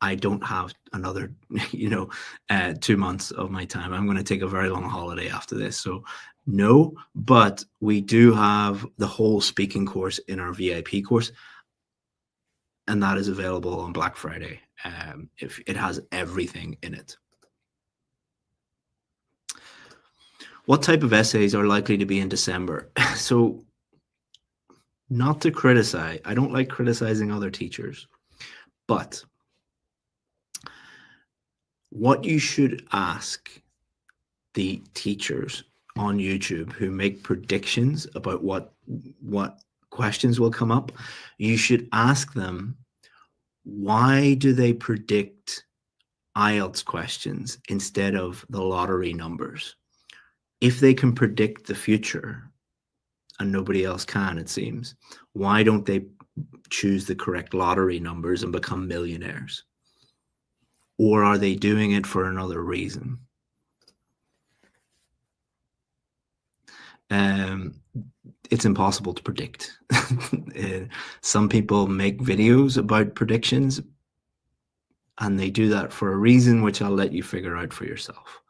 I don't have another, 2 months of my time. I'm going to take a very long holiday after this. So no, but we do have the whole speaking course in our VIP course, and that is available on Black Friday. If it has everything in it. What type of essays are likely to be in December? So, not to criticize, I don't like criticizing other teachers, but what you should ask the teachers on YouTube who make predictions about what questions will come up, you should ask them, why do they predict IELTS questions instead of the lottery numbers? If they can predict the future and nobody else can, it seems, why don't they choose the correct lottery numbers and become millionaires? Or are they doing it for another reason? It's impossible to predict. Some people make videos about predictions, and they do that for a reason, which I'll let you figure out for yourself.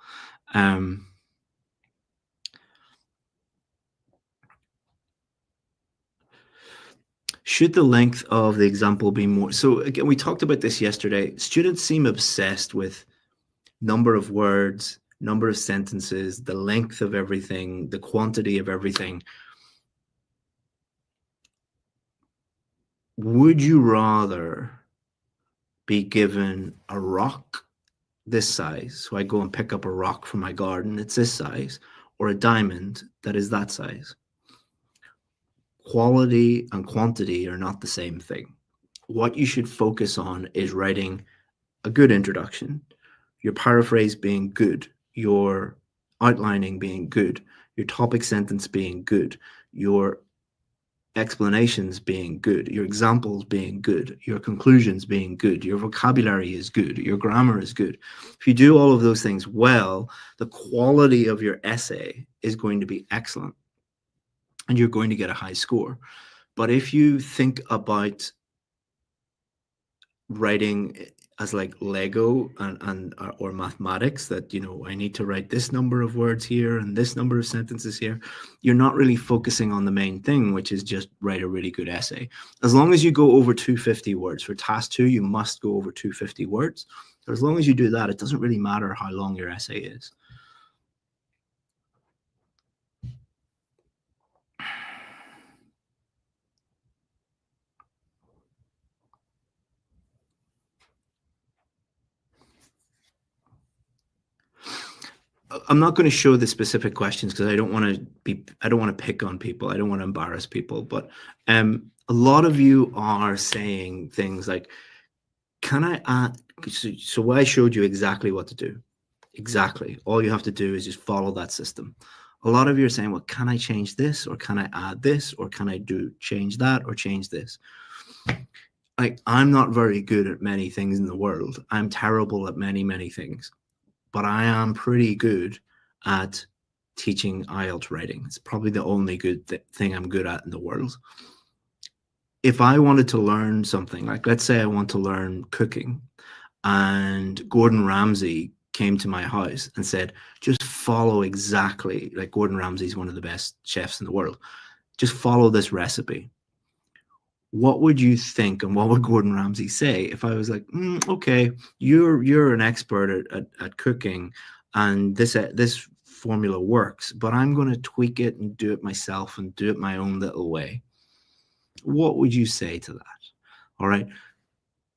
Should the length of the example be more? So again, we talked about this yesterday. Students seem obsessed with number of words, number of sentences, the length of everything, the quantity of everything. Would you rather be given a rock this size, so I go and pick up a rock from my garden, it's this size, or a diamond that is that size? Quality and quantity are not the same thing. What you should focus on is writing a good introduction, your paraphrase being good, your outlining being good, your topic sentence being good, your explanations being good, your examples being good, your conclusions being good, your vocabulary is good, your grammar is good. If you do all of those things well, the quality of your essay is going to be excellent and you're going to get a high score. But if you think about writing as like Lego and or mathematics, that I need to write this number of words here and this number of sentences here, you're not really focusing on the main thing, which is just write a really good essay. As long as you go over 250 words for task 2, you must go over 250 words. So as long as you do that, it doesn't really matter how long your essay is. I'm not going to show the specific questions because I don't want to pick on people. I don't want to embarrass people. But a lot of you are saying things like, can I add? So I showed you exactly what to do. Exactly. All you have to do is just follow that system. A lot of you are saying, well, can I change this? Or can I add this? Or can I change that or change this? I'm not very good at many things in the world. I'm terrible at many, many things. But I am pretty good at teaching IELTS writing. It's probably the only good thing I'm good at in the world. If I wanted to learn something, like let's say I want to learn cooking, and Gordon Ramsay came to my house and said, just follow exactly, like Gordon Ramsay is one of the best chefs in the world, just follow this recipe. What would you think, and what would Gordon Ramsay say if I was like, okay, you're an expert at cooking, and this formula works, but I'm going to tweak it and do it myself and do it my own little way? What would you say to that? All right.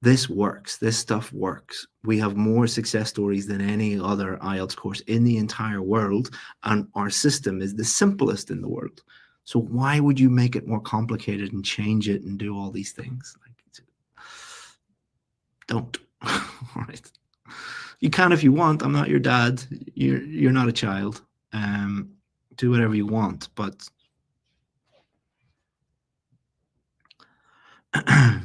This works. This stuff works. We have more success stories than any other IELTS course in the entire world, and our system is the simplest in the world. So why would you make it more complicated and change it and do all these things? Like, don't. All right. You can if you want. I'm not your dad. You're not a child. Do whatever you want, but a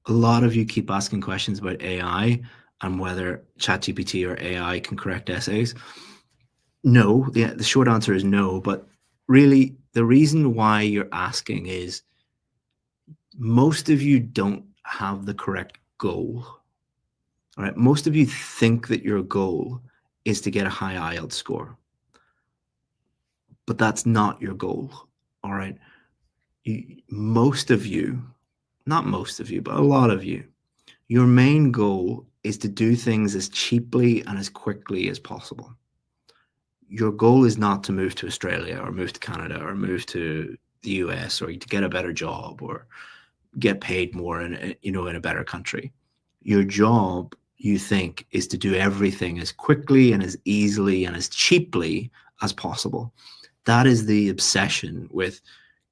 lot of you keep asking questions about AI and whether ChatGPT or AI can correct essays. No, the short answer is no. But really, the reason why you're asking is most of you don't have the correct goal. All right. Most of you think that your goal is to get a high IELTS score, but that's not your goal. All right. Most of you, not most of you, but a lot of you, your main goal is to do things as cheaply and as quickly as possible. Your goal is not to move to Australia or move to Canada or move to the US or to get a better job or get paid more in a better country. Your job, you think, is to do everything as quickly and as easily and as cheaply as possible. That is the obsession with,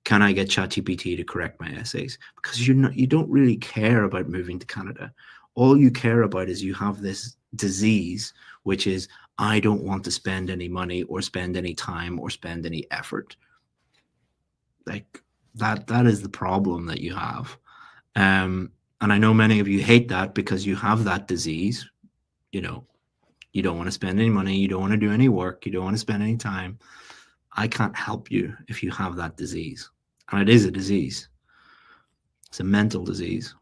can I get ChatGPT to correct my essays? Because you don't really care about moving to Canada. All you care about is you have this disease, which is, I don't want to spend any money or spend any time or spend any effort. Like that is the problem that you have. And I know many of you hate that because you have that disease. You know, you don't want to spend any money, you don't want to do any work, you don't want to spend any time. I can't help you if you have that disease. And it is a disease. It's a mental disease.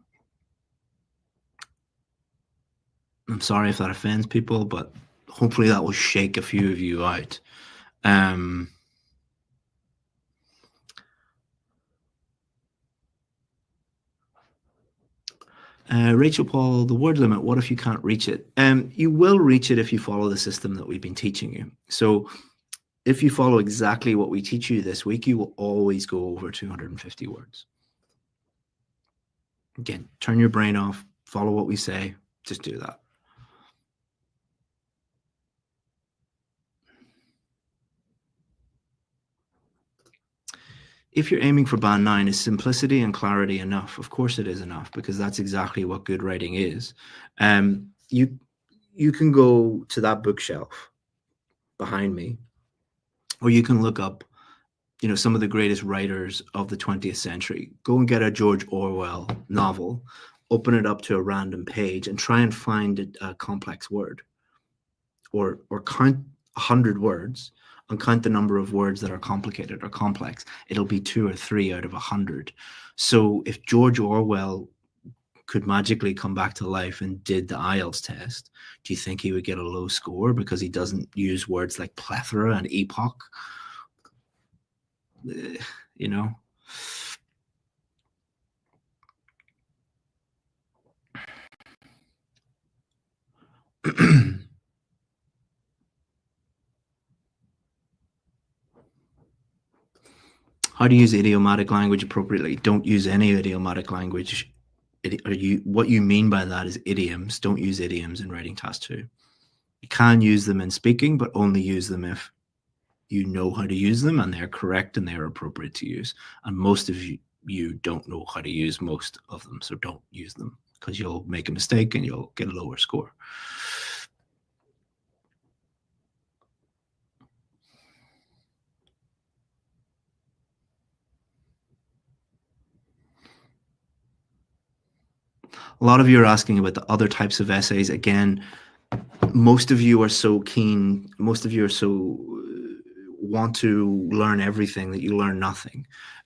I'm sorry if that offends people, but hopefully that will shake a few of you out. Rachel Paul, the word limit, what if you can't reach it? You will reach it if you follow the system that we've been teaching you. So if you follow exactly what we teach you this week, you will always go over 250 words. Again, turn your brain off, follow what we say, just do that. If you're aiming for band 9, is simplicity and clarity enough? Of course it is enough, because that's exactly what good writing is. You can go to that bookshelf behind me, or you can look up some of the greatest writers of the 20th century. Go and get a George Orwell novel, open it up to a random page, and try and find a complex word, or count 100 words and count the number of words that are complicated or complex. It'll be 2 or 3 out of 100. So if George Orwell could magically come back to life and did the IELTS test, do you think he would get a low score because he doesn't use words like plethora and epoch? You know? How to use idiomatic language appropriately? Don't use any idiomatic language. What you mean by that is idioms. Don't use idioms in writing task 2. You can use them in speaking, but only use them if you know how to use them and they're correct and they're appropriate to use. And most of you don't know how to use most of them, so don't use them, because you'll make a mistake and you'll get a lower score. A lot of you are asking about the other types of essays. Again, most of you are so keen, most of you are so want to learn everything that you learn nothing.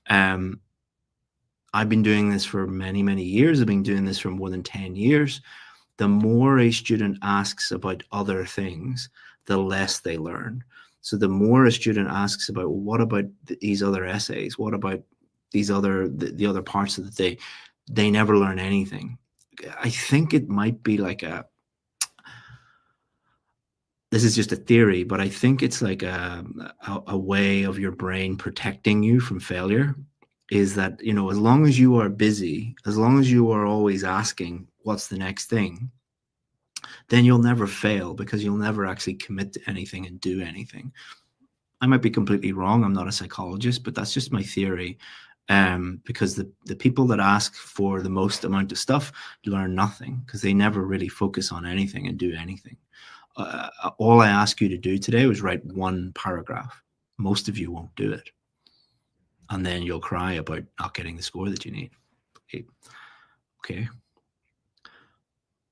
I've been doing this for many, many years. I've been doing this for more than 10 years. The more a student asks about other things, the less they learn. So the more a student asks about, well, what about these other essays? What about these the other parts of the day? They never learn anything. I think it might be like this is just a theory, but I think it's like a way of your brain protecting you from failure. Is that, as long as you are busy, as long as you are always asking, what's the next thing, then you'll never fail because you'll never actually commit to anything and do anything. I might be completely wrong. I'm not a psychologist, but that's just my theory. Because the people that ask for the most amount of stuff learn nothing because they never really focus on anything and do anything. All I ask you to do today was write one paragraph. Most of you won't do it. And then you'll cry about not getting the score that you need. Okay.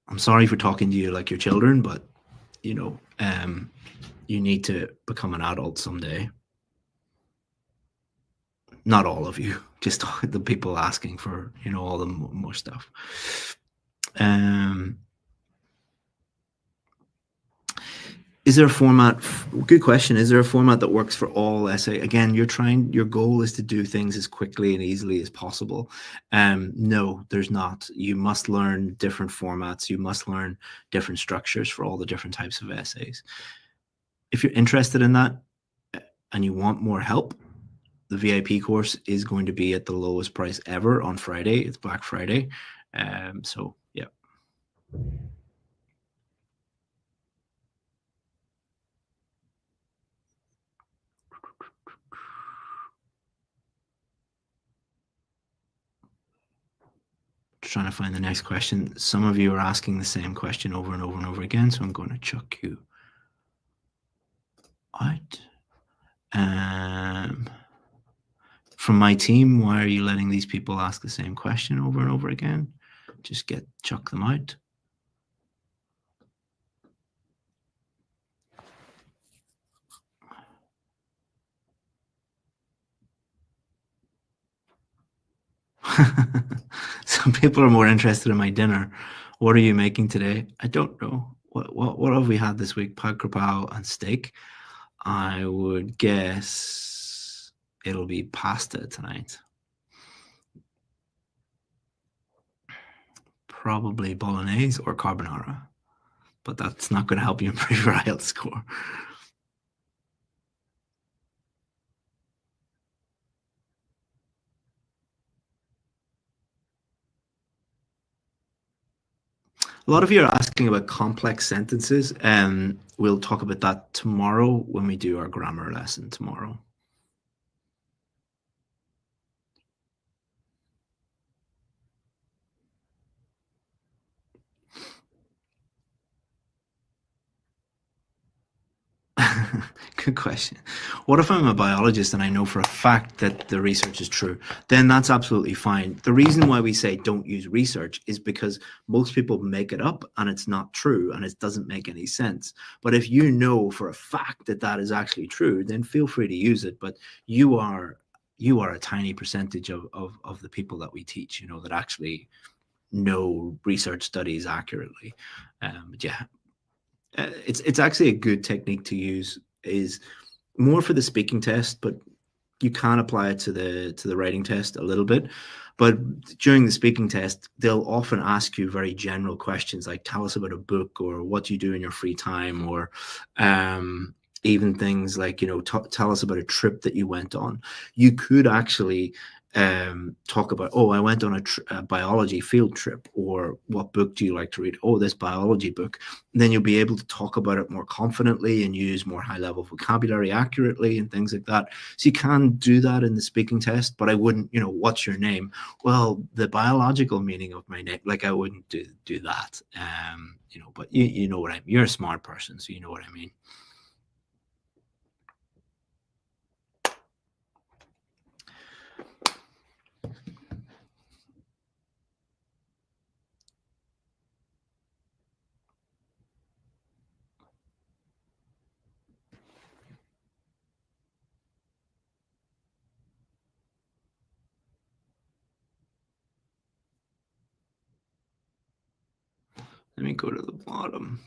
I'm sorry for talking to you like your children, but you need to become an adult someday. Not all of you, just the people asking for, all the more stuff. Is there a format? Good question. Is there a format that works for all essay? Again, your goal is to do things as quickly and easily as possible. No, there's not. You must learn different formats. You must learn different structures for all the different types of essays. If you're interested in that and you want more help, the VIP course is going to be at the lowest price ever on Friday. It's Black Friday. So yeah. Trying to find the next question. Some of you are asking the same question over and over and over again, so I'm going to chuck you out. From my team, why are you letting these people ask the same question over and over again? Just chuck them out. Some people are more interested in my dinner. What are you making today? I don't know. What have we had this week? Pad krapao and steak. I would guess it'll be pasta tonight. Probably bolognese or carbonara, but that's not going to help you improve your IELTS score. A lot of you are asking about complex sentences, and we'll talk about that tomorrow when we do our grammar lesson tomorrow. Good question. What if I'm a biologist and I know for a fact that the research is true? Then that's absolutely fine. The reason why we say don't use research is because most people make it up and it's not true and it doesn't make any sense. But if you know for a fact that that is actually true, then feel free to use it. But you are a tiny percentage of the people that we teach, that actually know research studies accurately. But yeah, it's actually a good technique to use. Is more for the speaking test, but you can apply it to the writing test a little bit. But during the speaking test, they'll often ask you very general questions like, tell us about a book, or what do you do in your free time, or even things like, tell us about a trip that you went on. You could actually talk about, oh, I went on a biology field trip, or what book do you like to read? Oh, this biology book. And then you'll be able to talk about it more confidently and use more high level vocabulary accurately and things like that. So you can do that in the speaking test, but I wouldn't, what's your name? Well, the biological meaning of my name, like I wouldn't do that. But you know what I mean. You're a smart person, so you know what I mean. Let me go to the bottom.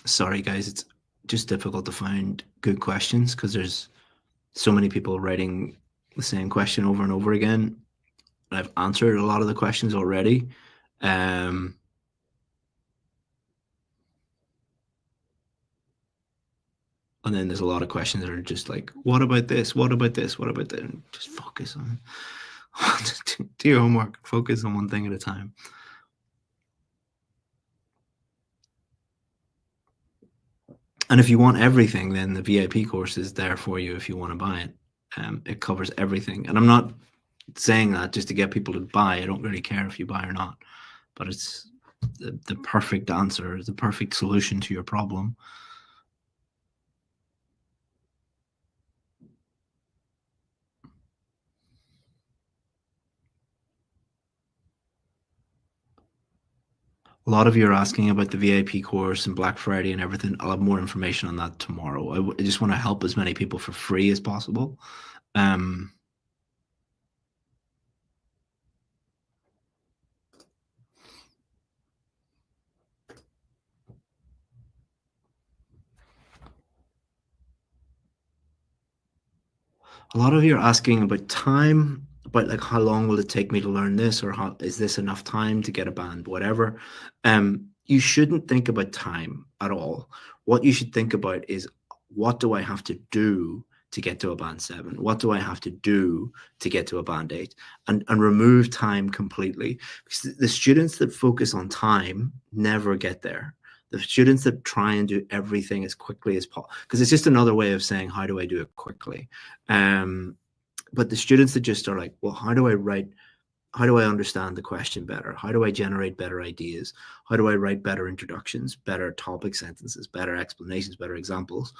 Sorry, guys, it's just difficult to find good questions because there's so many people writing the same question over and over again. I've answered a lot of the questions already. And then there's a lot of questions that are just like, what about this? What about this? What about that? And just focus on do your homework. Focus on one thing at a time. And if you want everything, then the VIP course is there for you if you want to buy it. It covers everything. And I'm not saying that just to get people to buy. I don't really care if you buy or not. But it's the perfect answer, the perfect solution to your problem. A lot of you are asking about the VIP course and Black Friday and everything. I'll have more information on that tomorrow. I just want to help as many people for free as possible. A lot of you are asking about time, about like how long will it take me to learn this, or how is this enough time to get a band, whatever. You shouldn't think about time at all. What you should think about is, what do I have to do to get to a band 7? What do I have to do to get to a band 8? And remove time completely. Because the students that focus on time never get there. The students that try and do everything as quickly as possible, because it's just another way of saying, how do I do it quickly? But the students that just are like, well, how do I write? How do I understand the question better? How do I generate better ideas? How do I write better introductions, better topic sentences, better explanations, better examples?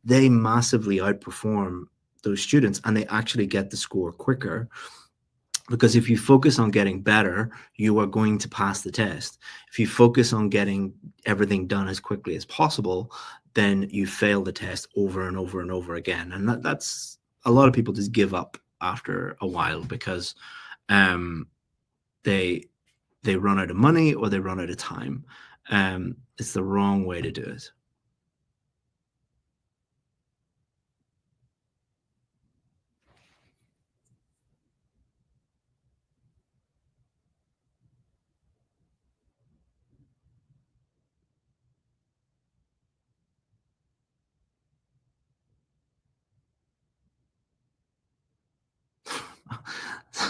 They massively outperform those students, and they actually get the score quicker. Because if you focus on getting better, you are going to pass the test. If you focus on getting everything done as quickly as possible, then you fail the test over and over and over again. And that's a lot of people just give up after a while because they run out of money or they run out of time. It's the wrong way to do it.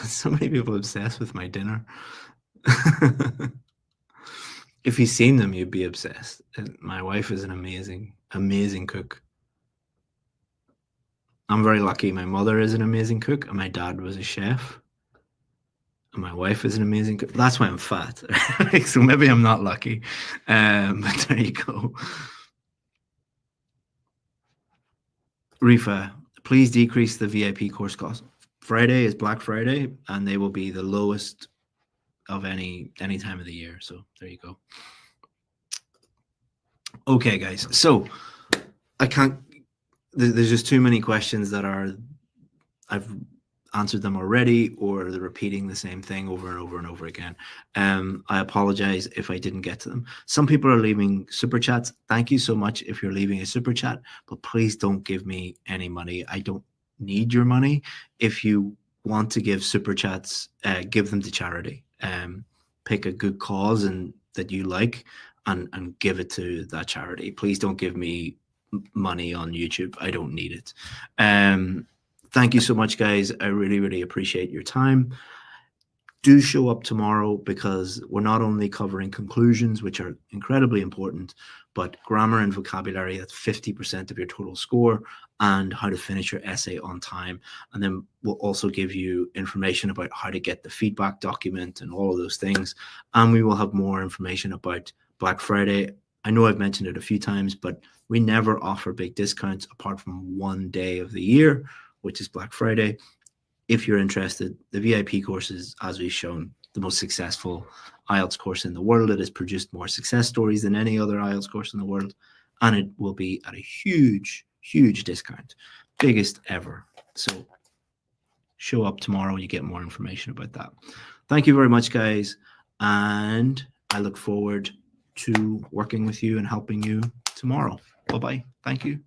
So many people obsessed with my dinner. If you've seen them, you'd be obsessed. My wife is an amazing, amazing cook. I'm very lucky. My mother is an amazing cook, and my dad was a chef. And my wife is an amazing cook. That's why I'm fat. So maybe I'm not lucky. But there you go. Rifa, please decrease the VIP course cost. Friday is Black Friday, and they will be the lowest of any time of the year. So there you go. Okay, guys. So I can't. There's just too many questions that are. I've answered them already, or they're repeating the same thing over and over and over again. I apologize if I didn't get to them. Some people are leaving super chats. Thank you so much if you're leaving a super chat, but please don't give me any money. I don't need your money. If you want to give super chats, give them to charity. Pick a good cause and that you like, and give it to that charity. Please don't give me money on YouTube. I don't need it. Thank you so much, guys. I really, really appreciate your time. Do show up tomorrow, because we're not only covering conclusions, which are incredibly important, but grammar and vocabulary. That's 50% of your total score, and how to finish your essay on time. And then we'll also give you information about how to get the feedback document and all of those things. And we will have more information about Black Friday. I know I've mentioned it a few times, but we never offer big discounts apart from one day of the year, which is Black Friday. If you're interested, the VIP course is, as we've shown, the most successful IELTS course in the world. It has produced more success stories than any other IELTS course in the world, and it will be at a huge, huge discount, biggest ever. So show up tomorrow, you get more information about that. Thank you very much, guys, and I look forward to working with you and helping you tomorrow. Bye-bye. Thank you.